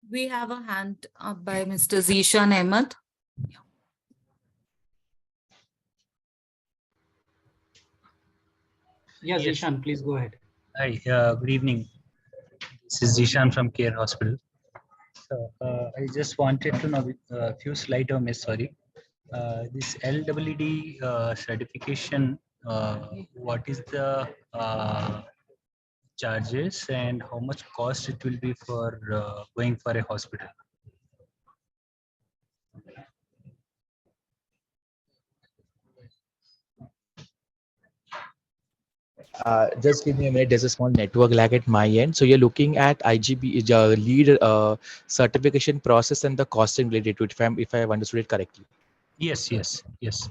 We have a hand up by Mr. Zishan Ahmed. Yeah, Yes. Zishan, please go ahead. Hi, good evening. This is Zishan from Care Hospital. So, I just wanted to know a few slight or miss, sorry. This LEED certification, what is the charges and how much cost it will be for going for a hospital? Just give me a minute. There's a small network lag at my end. So you're looking at IGB lead certification process and the costing related to it, if I have understood it correctly. Yes, yes, yes.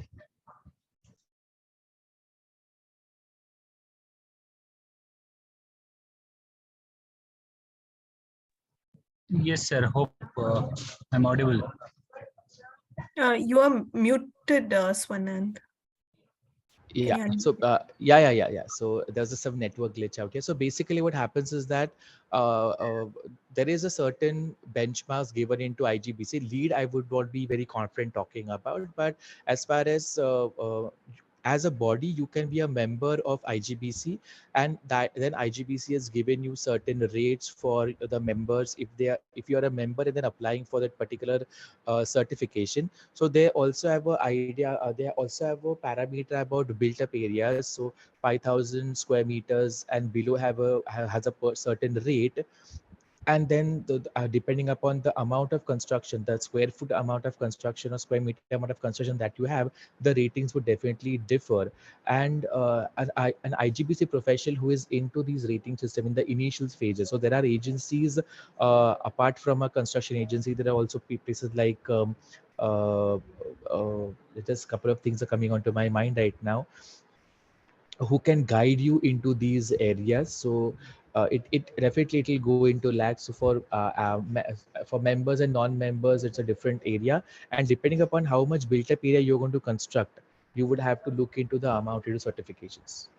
Yes, sir. Hope I'm audible. You are muted, Swanand. Yeah. Yeah. So yeah. So there's some network glitch out here. So basically, what happens is that uh, uh, there is a certain benchmarks given into IGBC. Lead, I would not be very confident talking about, but as far as a body, you can be a member of IGBC, and that then IGBC has given you certain rates for the members if you are a member and then applying for that particular certification. So they also have a idea. They also have a parameter about built up areas. So 5,000 square meters and below has a certain rate, and then depending upon the amount of construction, the square foot amount of construction or square meter amount of construction that you have, the ratings would definitely differ. And an IGBC professional who is into these rating system in the initial phases. So there are agencies apart from a construction agency. There are also places like uh, just a couple of things are coming onto my mind right now, who can guide you into these areas. So it definitely it will go into lakhs. So for members and non-members, it's a different area, and depending upon how much built-up area you're going to construct, you would have to look into the amount into certifications.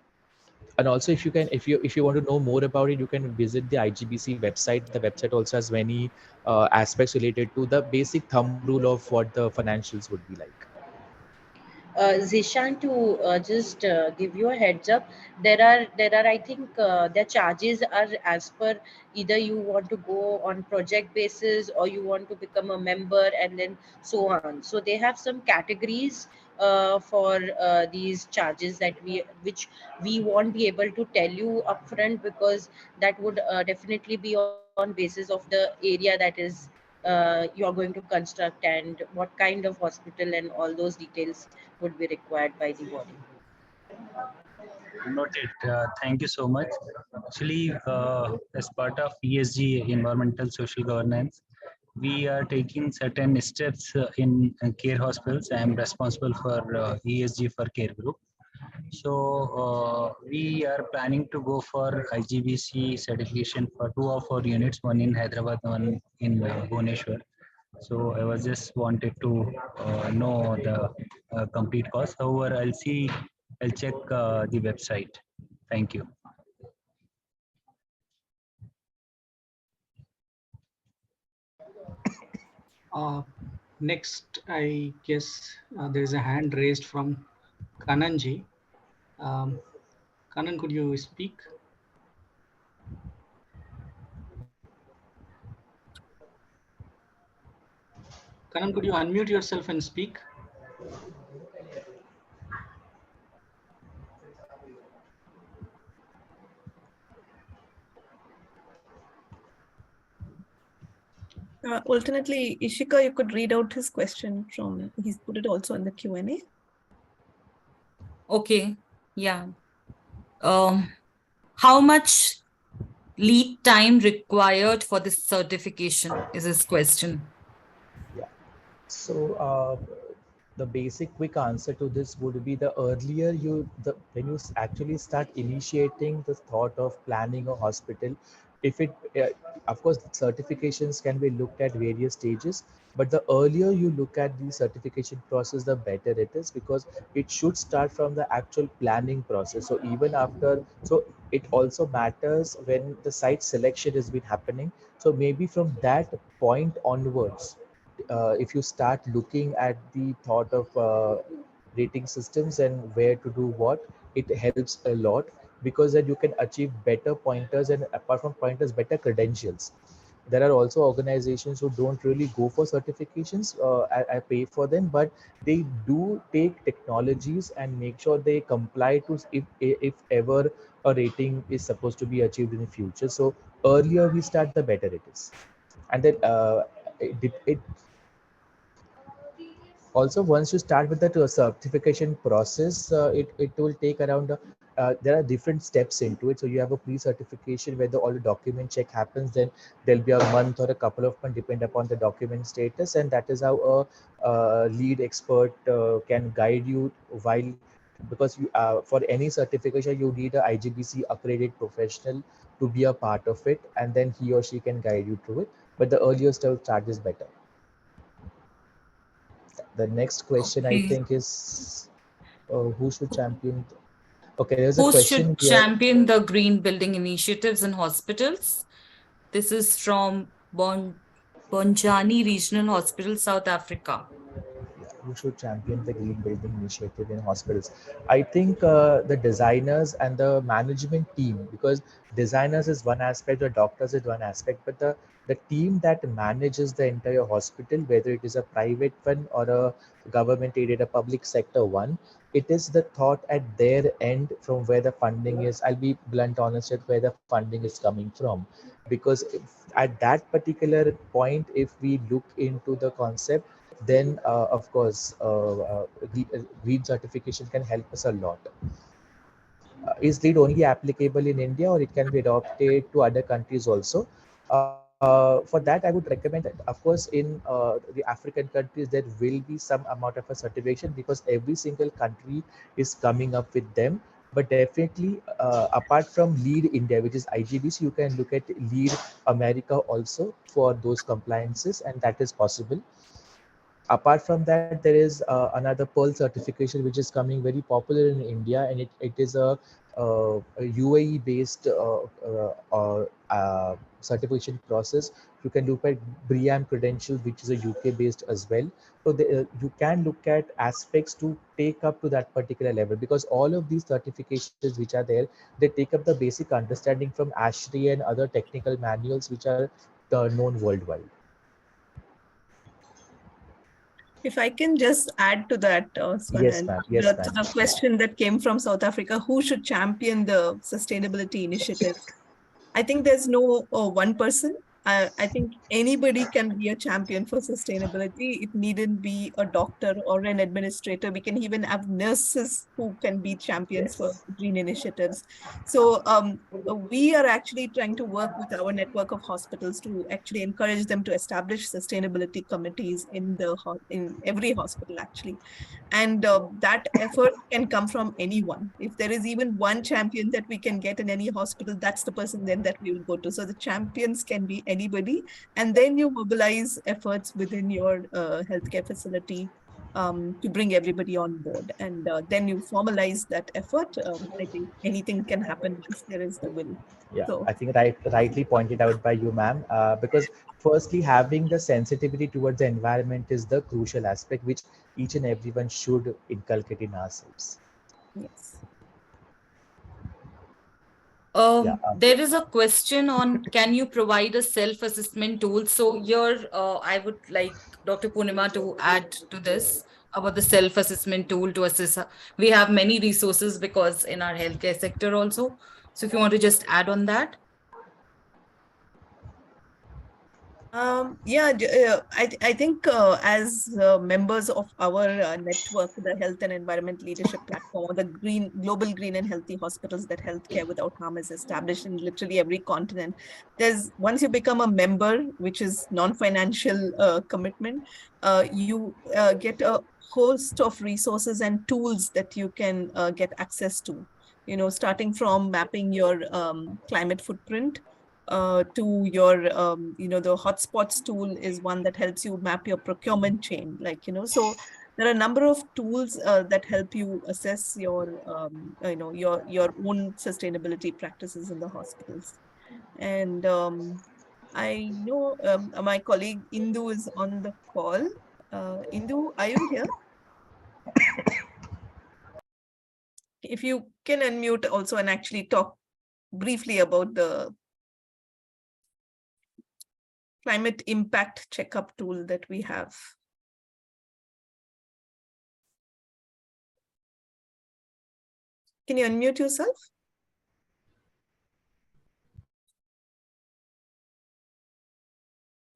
And also, if you want to know more about it, you can visit the IGBC website. The website also has many aspects related to the basic thumb rule of what the financials would be like. Zishan, to just give you a heads up, there are I think the charges are as per either you want to go on project basis or you want to become a member and then so on. So they have some categories for these charges which we won't be able to tell you upfront, because that would definitely be on basis of the area that is you're going to construct, and what kind of hospital and all those details would be required by the body. Noted. Thank you so much. Actually, as part of ESG, environmental social governance, we are taking certain steps in care hospitals. I am responsible for ESG for care group. So we are planning to go for IGBC certification for two of our units, one in Hyderabad, one in Bhubaneswar. So I was just wanted to know the complete cost. However, I'll check the website. Thank you. Uh, Next, I guess there is a hand raised from Kananji. Um, Kanan, could you speak? Kanan, could you unmute yourself and speak? Alternately, Ishika, you could read out his question he's put it also in the Q&A. Okay. Yeah. How much lead time required for this certification is his question. Yeah. So the basic quick answer to this would be the earlier when you actually start initiating the thought of planning a hospital, if it of course certifications can be looked at various stages, but the earlier you look at the certification process, the better it is, because it should start from the actual planning process. So even after, so it also matters when the site selection has been happening. So maybe from that point onwards, if you start looking at the thought of rating systems and where to do what, it helps a lot, because then you can achieve better pointers, and apart from pointers, better credentials. There are also organizations who don't really go for certifications. I pay for them, but they do take technologies and make sure they comply to, if ever a rating is supposed to be achieved in the future. So earlier we start, the better it is. And then it also, once you start with the certification process, it will take around there are different steps into it. So you have a pre-certification where all the document check happens. Then there'll be a month or a couple of months depend upon the document status, and that is how a lead expert can guide you while, because for any certification you need a IGBC accredited professional to be a part of it, and then he or she can guide you through it. But the earlier start is better. The next question, I Okay. think, is who should champion? Okay, there's a Who should question here. champion the green building initiatives in hospitals? This is from Bonjani Regional Hospital, South Africa. Who should champion the green building initiative in hospitals? I think the designers and the management team, because designers is one aspect, the doctors is one aspect, but the team that manages the entire hospital, whether it is a private one or a government aided, a public sector one, it is the thought at their end from where the funding is. I'll be blunt honest at where the funding is coming from, because at that particular point, if we look into the concept, then of course green certification can help us a lot. Is LEED only applicable in India, or it can be adopted to other countries also? For that, I would recommend that, of course, in the African countries, there will be some amount of a certification because every single country is coming up with them. But definitely, apart from LEED India, which is IGBC, you can look at LEED America also for those compliances, and that is possible. Apart from that, there is another Pearl certification which is coming very popular in India, and it is a UAE based certification process. You can look at BREEAM credential, which is a UK based as well. So you can look at aspects to take up to that particular level, because all of these certifications which are there, they take up the basic understanding from ASHRAE and other technical manuals which are known worldwide. If I can just add to that, Yes, Swanan, ma'am. Yes, to ma'am. the question that came from South Africa, who should champion the sustainability initiatives? I think there's no one person. I think anybody can be a champion for sustainability. It needn't be a doctor or an administrator. We can even have nurses who can be champions for Yes. green initiatives. So we are actually trying to work with our network of hospitals to actually encourage them to establish sustainability committees in every hospital actually. And that effort can come from anyone. If there is even one champion that we can get in any hospital, that's the person then that we will go to. So the champions can be anybody. And then you mobilize efforts within your healthcare facility to bring everybody on board. And then you formalize that effort. I think anything can happen once there is the will. Yeah, So I think rightly pointed out by you, ma'am. Because firstly, having the sensitivity towards the environment is the crucial aspect which each and everyone should inculcate in ourselves. yes. Yeah. There is a question on, can you provide a self-assessment tool? So here, I would like Dr. Purnima to add to this about the self-assessment tool to assess. We have many resources because in our healthcare sector also. So if you want to just add on that. I think as members of our network, the Health and Environment Leadership Platform, or the Global Green and Healthy Hospitals that Healthcare Without Harm is established in literally every continent. Once you become a member, which is non-financial commitment, you get a host of resources and tools that you can get access to. You know, starting from mapping your climate footprint to your, the hotspots tool is one that helps you map your procurement chain. So there are a number of tools that help you assess your own sustainability practices in the hospitals. And I know my colleague Indu is on the call. Indu, are you here? If you can unmute also and actually talk briefly about the climate impact checkup tool that we have. Can you unmute yourself?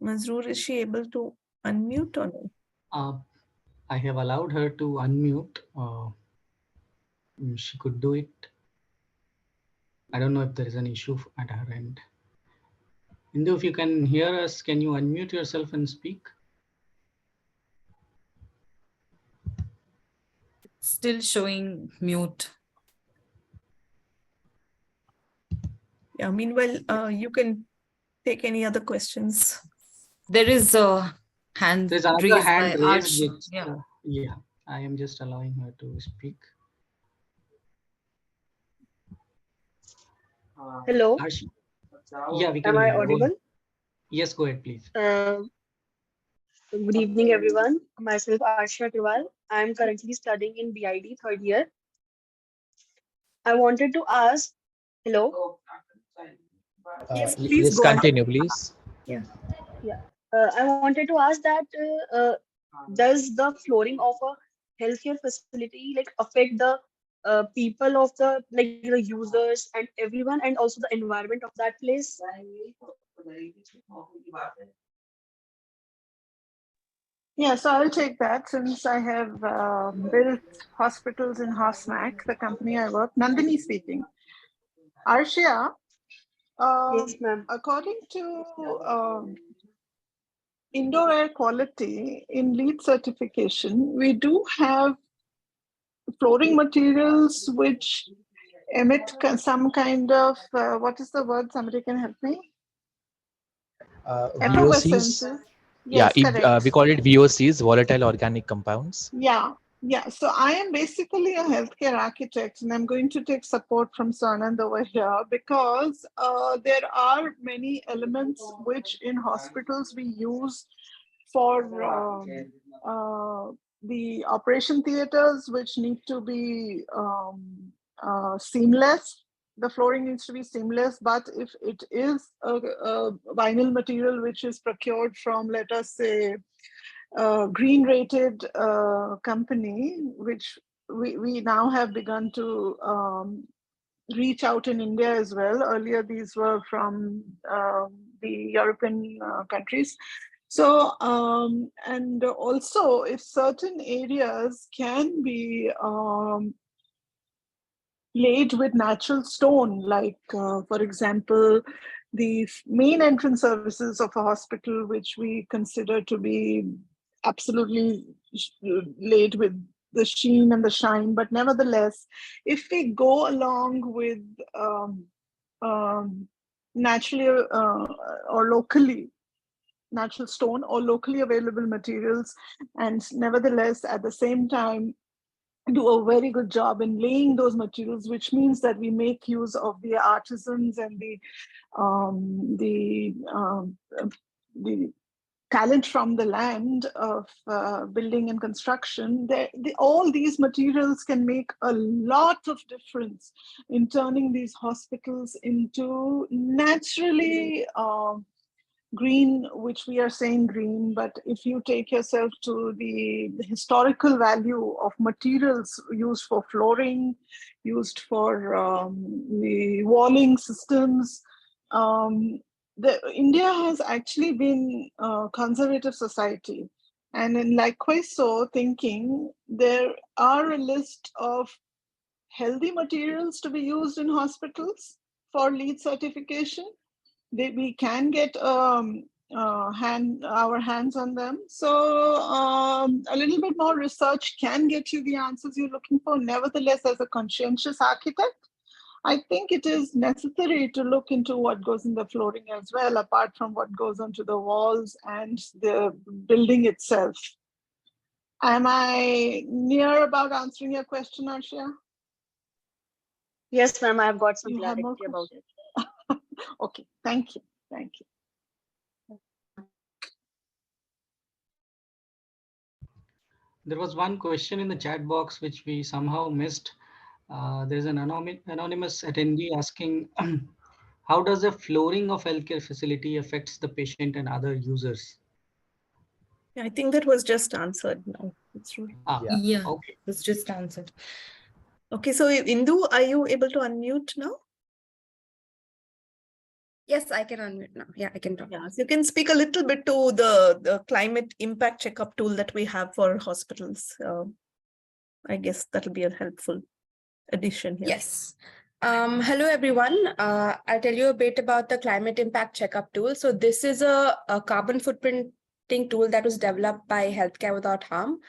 Mazroor, is she able to unmute or no? I have allowed her to unmute. She could do it. I don't know if there is an issue at her end. Indu, if you can hear us, can you unmute yourself and speak? Still showing mute. Yeah, meanwhile, you can take any other questions. There is a hand There's another raised hand by raised. Arch. Which, Yeah. yeah, I am just allowing her to speak. Hello, Harsh, yeah, we can am hear I you. Go ahead. audible? Yes, go ahead, please. Good evening, everyone. Myself, Arshia Agarwal. I am currently studying in BID third year. I wanted to ask, hello? Yes, please Yes, go ahead. continue, please. Yeah. Yeah. I wanted to ask that does the flooring of a healthcare facility like affect the people of the like the users and everyone and also the environment of that place? Yeah, so I'll take that since I have built hospitals in Hosmac, the company I work. Nandini speaking. Arshia, Yes, ma'am. according to indoor air quality in LEED certification, we do have flooring materials which emit some kind of, what is the word? Somebody can help me? VOCs. Effervescences. Yeah, Yes, correct. we call it VOCs, volatile organic compounds. Yeah, yeah. So I am basically a healthcare architect, and I'm going to take support from Sanand over here because there are many elements which in hospitals we use for the operation theaters, which need to be seamless. The flooring needs to be seamless, but if it is a vinyl material which is procured from, let us say, green rated company, which we now have begun to reach out in India as well. Earlier, these were from the European countries. So, and also if certain areas can be laid with natural stone, like for example, the main entrance services of a hospital, which we consider to be absolutely laid with the sheen and the shine. But nevertheless, if we go along with naturally or locally natural stone or locally available materials, and nevertheless at the same time do a very good job in laying those materials, which means that we make use of the artisans and the talent from the land of building and construction. All these materials can make a lot of difference in turning these hospitals into naturally green, which we are saying green, but if you take yourself to the historical value of materials used for flooring, used for the walling systems, India has actually been a conservative society. And in likewise so thinking, there are a list of healthy materials to be used in hospitals for LEED certification. We can get our hands on them. So a little bit more research can get you the answers you're looking for. Nevertheless, as a conscientious architect, I think it is necessary to look into what goes in the flooring as well, apart from what goes onto the walls and the building itself. Am I near about answering your question, Arshia? Yes, ma'am. I've got some You have clarity more about it. Okay, thank you. Thank you. There was one question in the chat box which we somehow missed. There's an anonymous attendee asking, how does the flooring of healthcare facility affects the patient and other users? I think that was just answered now. It's true. Yeah. Yeah, Okay. it's just answered. Okay, so Indu, are you able to unmute now? Yes, I can unmute now. Yeah, I can talk. Yeah, so you can speak a little bit to the climate impact checkup tool that we have for hospitals. I guess that'll be a helpful addition here. Yes. Hello, everyone. I'll tell you a bit about the climate impact checkup tool. So this is a carbon footprinting tool that was developed by Healthcare Without Harm.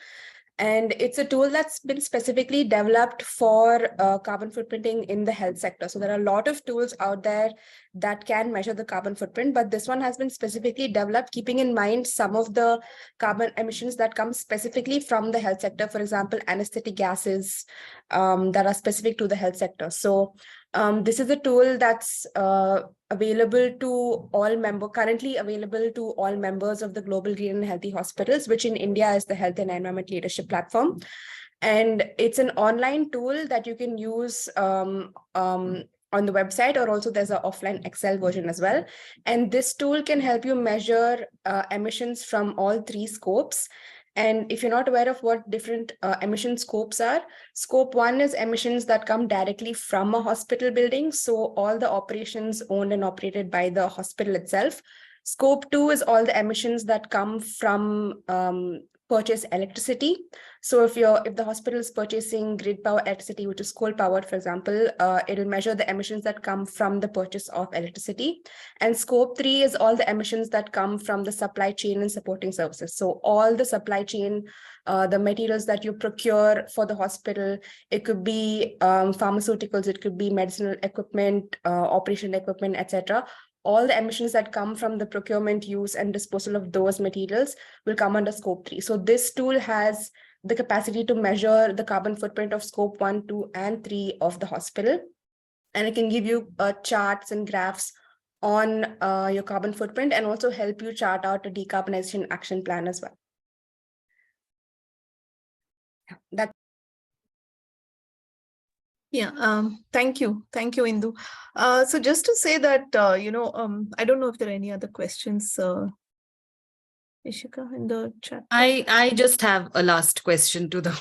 And it's a tool that's been specifically developed for carbon footprinting in the health sector. So there are a lot of tools out there that can measure the carbon footprint, but this one has been specifically developed keeping in mind some of the carbon emissions that come specifically from the health sector. For example, anesthetic gases that are specific to the health sector. So This is a tool that's available to currently available to all members of the Global Green and Healthy Hospitals, which in India is the Health and Environment Leadership Platform. And it's an online tool that you can use on the website, or also there's an offline Excel version as well. And this tool can help you measure emissions from all three scopes. And if you're not aware of what different emission scopes are, scope 1 is emissions that come directly from a hospital building. So all the operations owned and operated by the hospital itself. Scope 2 is all the emissions that come from purchase electricity. So if the hospital is purchasing grid power electricity, which is coal powered, for example, it'll measure the emissions that come from the purchase of electricity. And scope 3 is all the emissions that come from the supply chain and supporting services. So all the supply chain, the materials that you procure for the hospital, it could be pharmaceuticals, it could be medicinal equipment, operation equipment, etc. All the emissions that come from the procurement, use, and disposal of those materials will come under scope 3. So this tool has the capacity to measure the carbon footprint of scope 1, 2, and 3 of the hospital. And it can give you charts and graphs on your carbon footprint, and also help you chart out a decarbonization action plan as well. That's Thank you, Indu. So just to say that, I don't know if there are any other questions, Ishika, in the chat. I just have a last question to the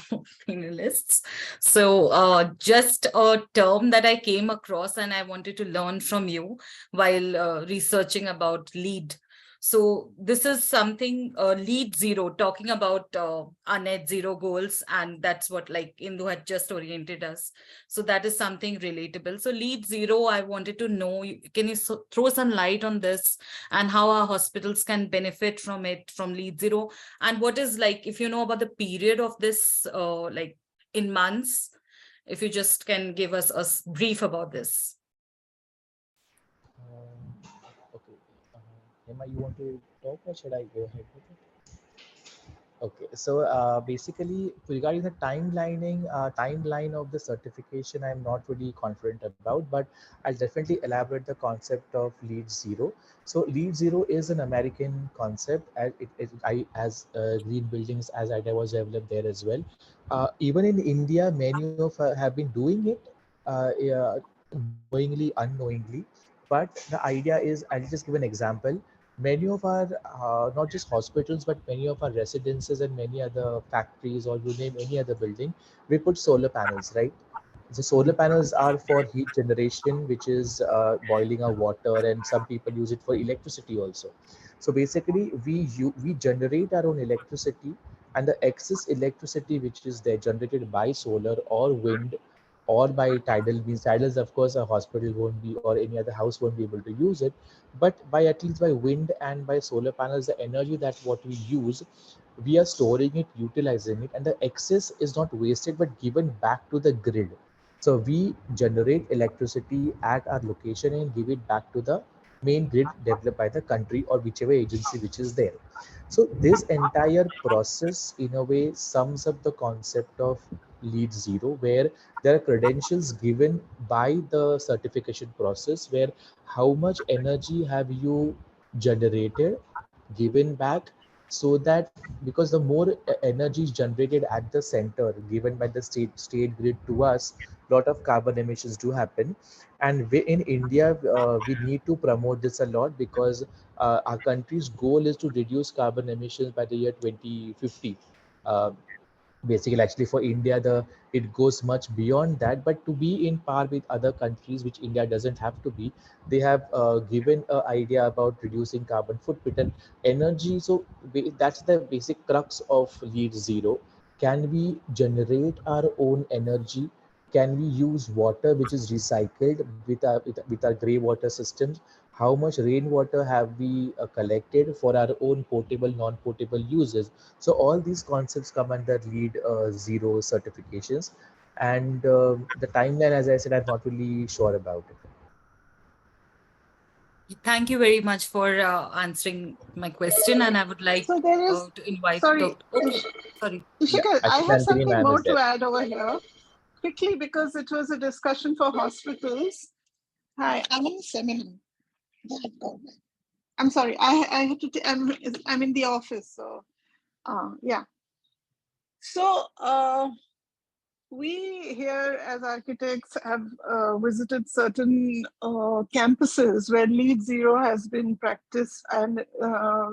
panelists. So just a term that I came across and I wanted to learn from you while researching about LEED. So this is something LEED zero, talking about our net zero goals, and that's what like Indu had just oriented us. So that is something relatable. So LEED zero, I wanted to know, can you throw some light on this and how our hospitals can benefit from it, from LEED zero? And what is, like, if you know about the period of this, like in months, if you just can give us a brief about this. Okay. Emma, you want to talk or should I go ahead with it? Okay, so basically regarding the timeline of the certification, I'm not really confident about, but I'll definitely elaborate the concept of LEED Zero. So LEED Zero is an American concept, as green buildings as idea was developed there as well. Even in India, many of have been doing it, knowingly, unknowingly. But the idea is, I'll just give an example. Many of our not just hospitals, but many of our residences and many other factories, or you name any other building, we put solar panels, right? The solar panels are for heat generation, which is boiling our water, and some people use it for electricity also. So basically we generate our own electricity, and the excess electricity which is there generated by solar or wind or by tidal, means tidals, of course a hospital won't be, or any other house won't be able to use it, but by at least by wind and by solar panels, the energy that what we use, we are storing it, utilizing it, and the excess is not wasted but given back to the grid. So we generate electricity at our location and give it back to the main grid developed by the country or whichever agency which is there. So this entire process in a way sums up the concept of LEED Zero, where there are credentials given by the certification process, where how much energy have you generated, given back, so that, because the more energy is generated at the center given by the state grid to us, lot of carbon emissions do happen. And we in India, we need to promote this a lot, because our country's goal is to reduce carbon emissions by the year 2050. uh, Basically, actually for India, the it goes much beyond that, but to be in par with other countries, which India doesn't have to be, they have given an idea about reducing carbon footprint and energy. So that's the basic crux of LEED Zero. Can we generate our own energy? Can we use water which is recycled with our gray water systems? How much rainwater have we collected for our own potable, non-potable uses? So all these concepts come under LEED Zero certifications. And the timeline, as I said, I'm not really sure about it. Thank you very much for answering my question, and I would like So there is, to invite sorry, Dr. Okay, sorry. Ishika, Yeah, I actually, have Nandini something ma'am more is to there. add over here. quickly, because it was a discussion for hospitals. Hi, I'm in a seminar. I'm sorry, I had to, I'm in the office, so yeah. So we here as architects have visited certain campuses where LEED Zero has been practiced, and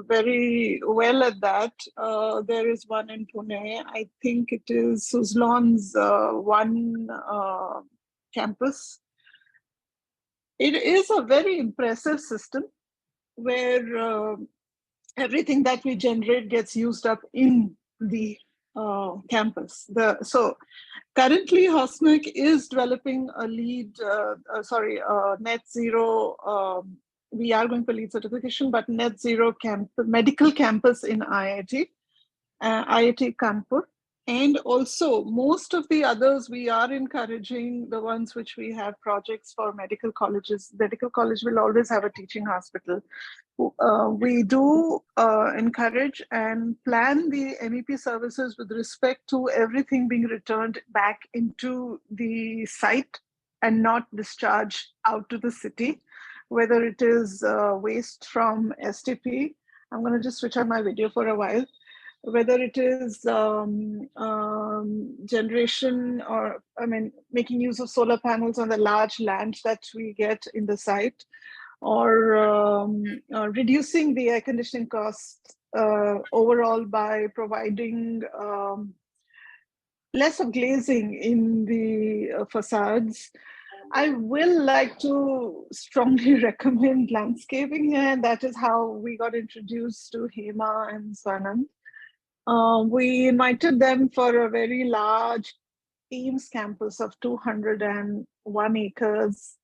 very well at that. There is one in Pune. I think it is Suzlon's one campus. It is a very impressive system where everything that we generate gets used up in the campus. So currently, HOSMIC is developing a net zero. We are going for LEED certification, but net zero medical campus in IIT Kanpur. And also, most of the others, we are encouraging the ones which we have projects for medical colleges. Medical college will always have a teaching hospital. We do encourage and plan the MEP services with respect to everything being returned back into the site and not discharged out to the city, whether it is waste from STP. I'm going to just switch on my video for a while. Whether it is generation, or making use of solar panels on the large land that we get in the site, or reducing the air conditioning costs overall by providing less of glazing in the facades. I will like to strongly recommend landscaping here. That is how we got introduced to Hema and Swanand. We invited them for a very large Teams campus of 201 acres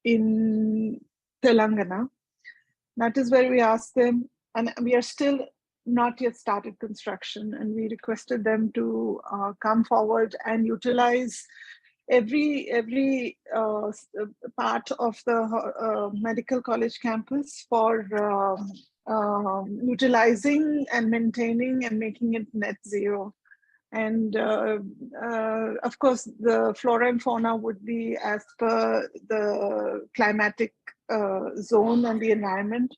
in Telangana. That is where we asked them, and we are still not yet started construction, and we requested them to come forward and utilize every part of the medical college campus for utilizing and maintaining and making it net zero. And of course, the flora and fauna would be as per the climatic zone and the environment.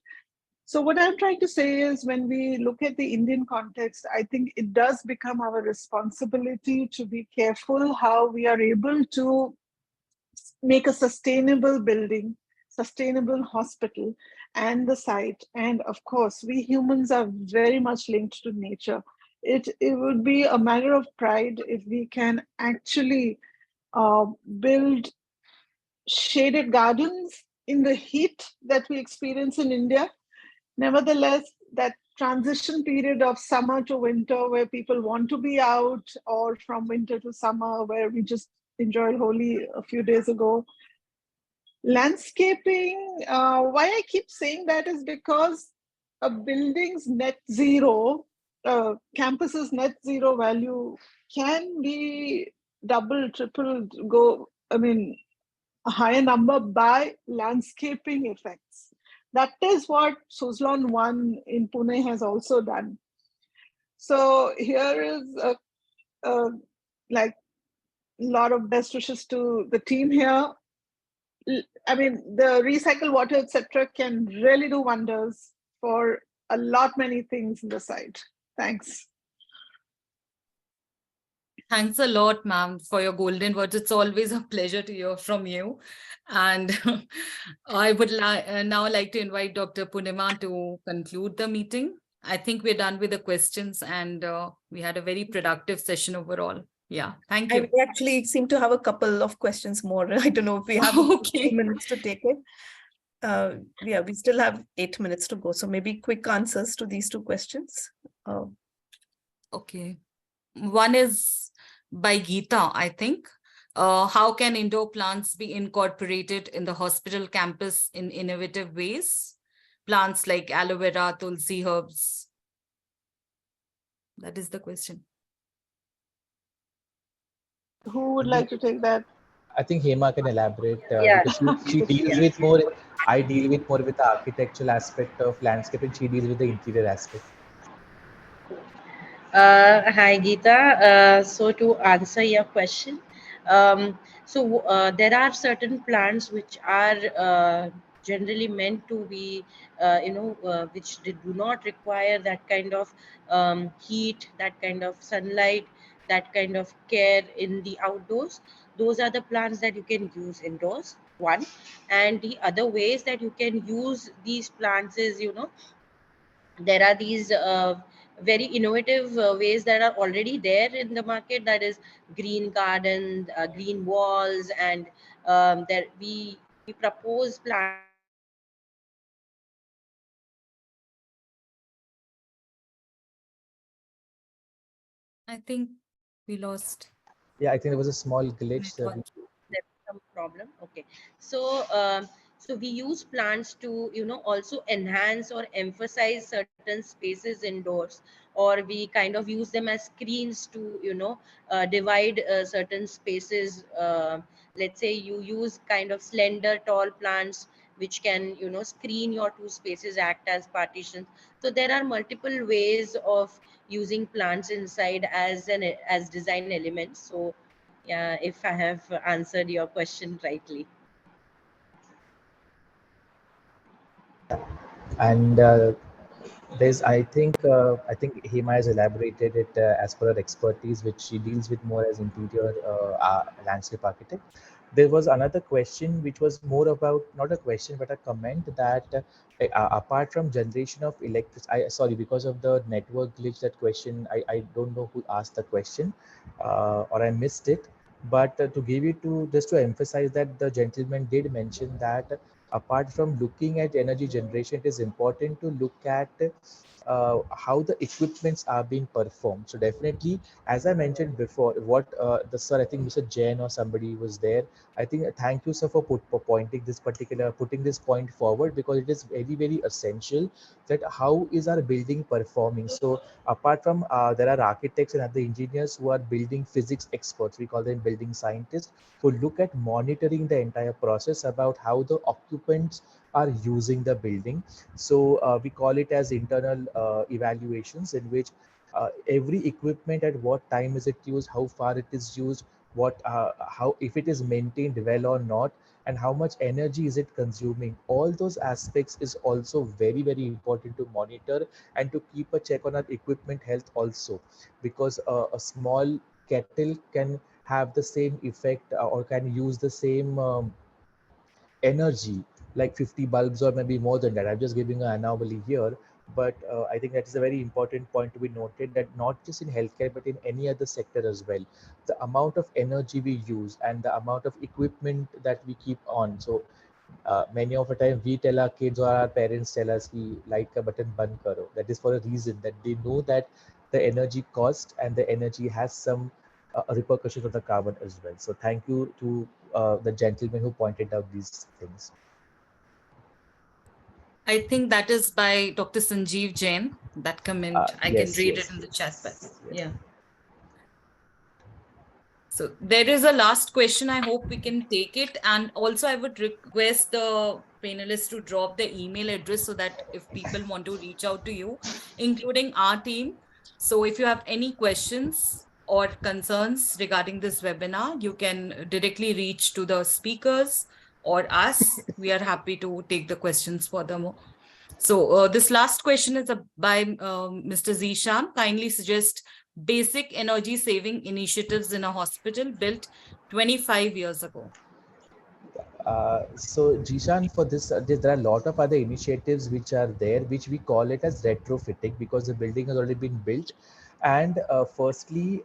So what I'm trying to say is, when we look at the Indian context, I think it does become our responsibility to be careful how we are able to make a sustainable building, sustainable hospital, and the site. And of course, we humans are very much linked to nature. It would be a matter of pride if we can actually build shaded gardens in the heat that we experience in India. Nevertheless, that transition period of summer to winter, where people want to be out, or from winter to summer, where we just enjoyed Holi a few days ago. Landscaping, why I keep saying that is because a building's net zero, campus's net zero value can be double, triple, a higher number by landscaping effects. That is what Suzlon 1 in Pune has also done. So here is a lot of best wishes to the team here. The recycled water, etc., can really do wonders for a lot many things in the site. Thanks. Thanks a lot, ma'am, for your golden words. It's always a pleasure to hear from you. And I would now like to invite Dr. Purnima to conclude the meeting. I think we're done with the questions, and we had a very productive session overall. Yeah, thank you. And we actually seem to have a couple of questions more. I don't know if we have Okay. 2 minutes to take it. Yeah, we still have 8 minutes to go. So maybe quick answers to these 2 questions. Okay. One is by Geeta, I think. How can indoor plants be incorporated in the hospital campus in innovative ways? Plants like aloe vera, tulsi, herbs. That is the question. Who would like to take that? I think Hema can elaborate Yeah. because she deals with more. I deal with more with the architectural aspect of landscape, and she deals with the interior aspect. Hi, Geeta. So to answer your question, There are certain plants which are generally meant to be, which do not require that kind of heat, that kind of sunlight, that kind of care in the outdoors. Those are the plants that you can use indoors, one. And the other ways that you can use these plants is, there are these very innovative ways that are already there in the market, that is green garden, green walls, and there we propose planting of trees in I think we lost Yeah, I think there was a small glitch. network. there is some problem. Okay. So we use plants to, also enhance or emphasize certain spaces indoors, or we kind of use them as screens to, divide certain spaces. Let's say you use kind of slender tall plants which can, screen your two spaces, act as partitions. So there are multiple ways of using plants inside as design elements. So yeah, if I have answered your question rightly. And I think Hema has elaborated it as per her expertise, which she deals with more as interior landscape architect. There was another question which was more about, not a question but a comment, that apart from generation of electric, I sorry, because of the network glitch, that question, I don't know who asked the question, or I missed it. But to give you to just to emphasize that the gentleman did mention that apart from looking at energy generation, it is important to look at how the equipments are being performed. So definitely, as I mentioned before, what the sir, I think Mr. Jain or somebody was there. I think thank you, sir, for pointing this particular, putting this point forward, because it is very, very essential that how is our building performing. So apart from there are architects and other engineers who are building physics experts. We call them building scientists, who look at monitoring the entire process about how the occupants are using the building. So we call it as internal evaluations, in which every equipment, at what time is it used, how far it is used, what how, if it is maintained well or not, and how much energy is it consuming. All those aspects is also very, very important to monitor, and to keep a check on our equipment health also, because a small kettle can have the same effect, or can use the same energy like 50 bulbs or maybe more than that. I'm just giving an anomaly here, but I think that is a very important point to be noted, that not just in healthcare but in any other sector as well, the amount of energy we use and the amount of equipment that we keep on. So many of the time we tell our kids, or our parents tell us, ki like a button band karo. That is for a reason, that they know that the energy cost and the energy has some repercussions of the carbon as well. So thank you to the gentleman who pointed out these things. I think that is by Dr. Sanjeev Jain. That comment, I can Yes, read it yes, in the chat. But yes, yes. yeah. So there is a last question. I hope we can take it. And also, I would request the panelists to drop the email address so that if people want to reach out to you, including our team. So if you have any questions or concerns regarding this webinar, you can directly reach to the speakers or us. We are happy to take the questions furthermore. So this last question is by Mr. Zishan. Kindly suggest basic energy saving initiatives in a hospital built 25 years ago. So Jishan, for this, there are a lot of other initiatives which are there, which we call it as retrofitting, because the building has already been built. And firstly,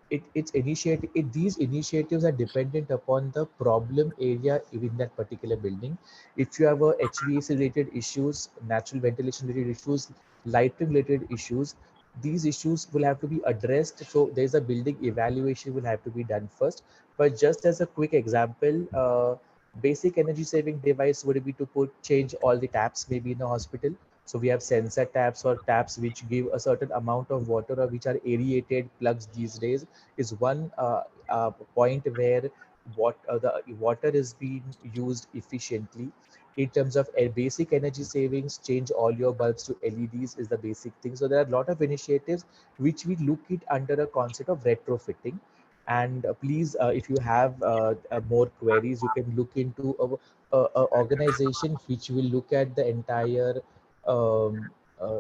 these initiatives are dependent upon the problem area in that particular building. If you have a HVAC related issues, natural ventilation related issues, lighting related issues, these issues will have to be addressed. So there's a building evaluation will have to be done first. But just as a quick example, basic energy saving device would be to change all the taps maybe in a hospital. So we have sensor taps, or taps which give a certain amount of water, or which are aerated plugs these days, is one point where the water is being used efficiently. In terms of a basic energy savings, change all your bulbs to LEDs is the basic thing. So there are a lot of initiatives which we look it under a concept of retrofitting. And please, if you have more queries, you can look into a organization which will look at the entire um, uh,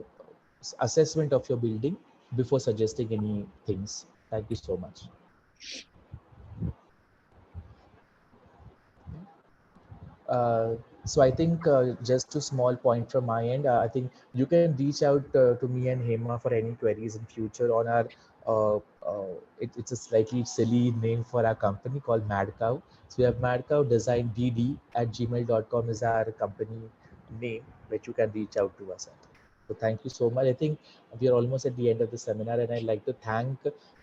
assessment of your building before suggesting any things. Thank you so much. Uh, so I think just a small point from my end, I think you can reach out to me and Hema for any queries in future on our, it's a slightly silly name for our company called Mad Cow. So we have Mad Cow Design DD at gmail.com is our company name, which you can reach out to us at. So thank you so much. I think we are almost at the end of the seminar, and I'd like to thank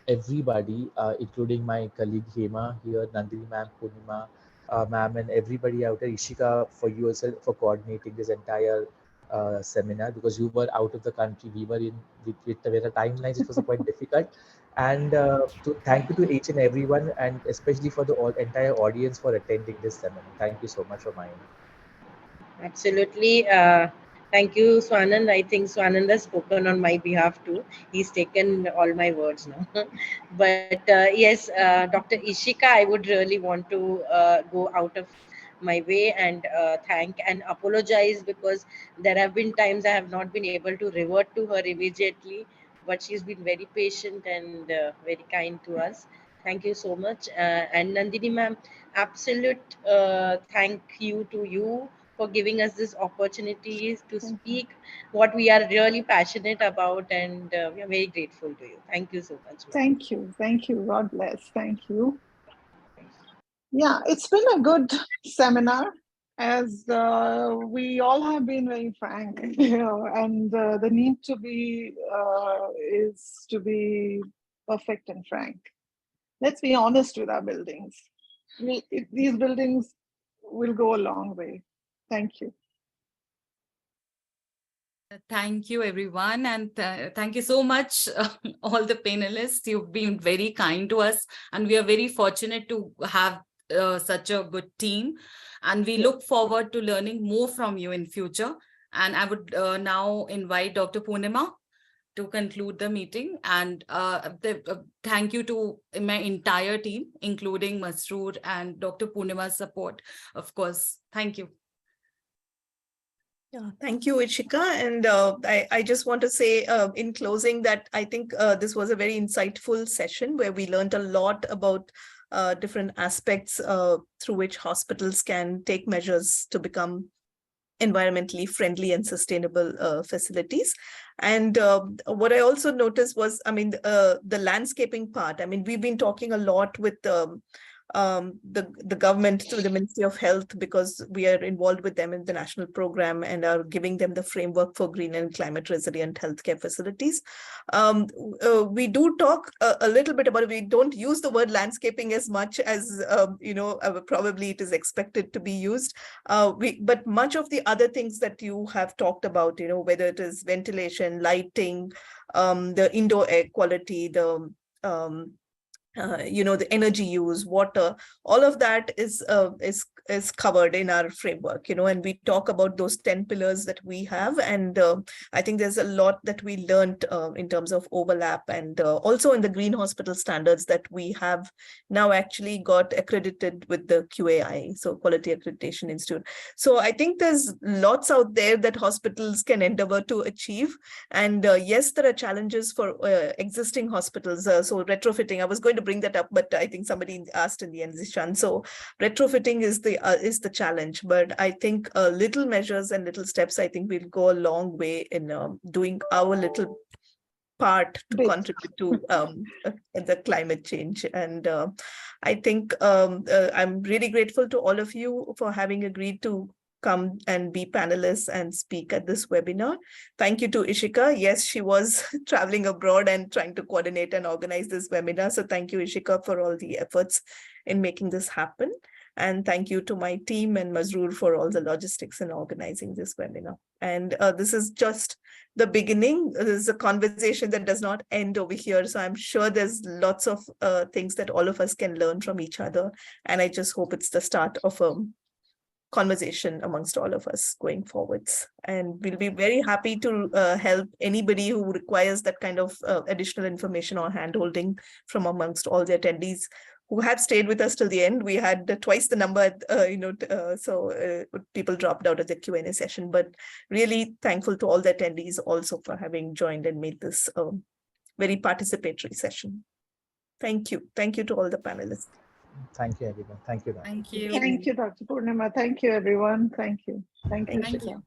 everybody, including my colleague Hema here, Nandini ma'am, Purnima, ma'am, and everybody out there, Ishika, for yourself for coordinating this entire seminar, because you were out of the country, we were in with the timelines. It was quite difficult, and to thank you to each and everyone, and especially for the entire audience for attending this seminar. Thank you so much for my end. Absolutely. Thank you, Swanand. I think Swanand has spoken on my behalf too. He's taken all my words now. But yes, Dr. Ishika, I would really want to go out of my way and thank and apologize, because there have been times I have not been able to revert to her immediately, but she's been very patient and very kind to us. Thank you so much. And Nandini ma'am, absolute thank you to you for giving us this opportunity to speak what we are really passionate about, and we are very grateful to you. Thank you so much, ma'am. Thank you. Thank you. God bless. Thank you. Yeah, it's been a good seminar, as we all have been very frank, and the need to be is to be perfect and frank. Let's be honest with our buildings. These buildings will go a long way. Thank you. Thank you, everyone. And thank you so much, all the panelists. You've been very kind to us, and we are very fortunate to have such a good team. And we look forward to learning more from you in future. And I would now invite Dr. Purnima to conclude the meeting. And thank you to my entire team, including Masroor and Dr. Purnima's support, of course. Thank you. Yeah, thank you, Ishika. And I just want to say in closing that I think this was a very insightful session where we learned a lot about different aspects through which hospitals can take measures to become environmentally friendly and sustainable facilities. And what I also noticed was, I mean, the landscaping part. I mean, we've been talking a lot with the government through the Ministry of Health, because we are involved with them in the national program and are giving them the framework for green and climate resilient healthcare facilities. We do talk a little bit about it. We don't use the word landscaping as much as probably it is expected to be used. But much of the other things that you have talked about, whether it is ventilation, lighting, the indoor air quality, the the energy use, water, all of that is covered in our framework, and we talk about those 10 pillars that we have. And I think there's a lot that we learned in terms of overlap, and also in the green hospital standards that we have now actually got accredited with the QAI, so Quality Accreditation Institute. So I think there's lots out there that hospitals can endeavor to achieve. And yes, there are challenges for existing hospitals. So retrofitting, I was going to bring that up, but I think somebody asked in the end, Zishan. So retrofitting is the challenge, but I think little measures and little steps, I think will go a long way in doing our little part to contribute to the climate change. And I think I'm really grateful to all of you for having agreed to come and be panelists and speak at this webinar. Thank you to Ishika. Yes, she was traveling abroad and trying to coordinate and organize this webinar. So thank you, Ishika, for all the efforts in making this happen. And thank you to my team and Masroor for all the logistics in organizing this webinar. And this is just the beginning. This is a conversation that does not end over here. So I'm sure there's lots of things that all of us can learn from each other. And I just hope it's the start of a conversation amongst all of us going forwards. And we'll be very happy to help anybody who requires that kind of additional information or handholding from amongst all the attendees who have stayed with us till the end. We had twice the number, so people dropped out of the Q&A session, but really thankful to all the attendees also for having joined and made this very participatory session. Thank you. Thank you to all the panelists. Thank you, everyone. Thank you, ma'am. Thank you. Thank you, Dr. Purnima. Thank you, everyone. Thank you. Thank you, Thank Shikha. you.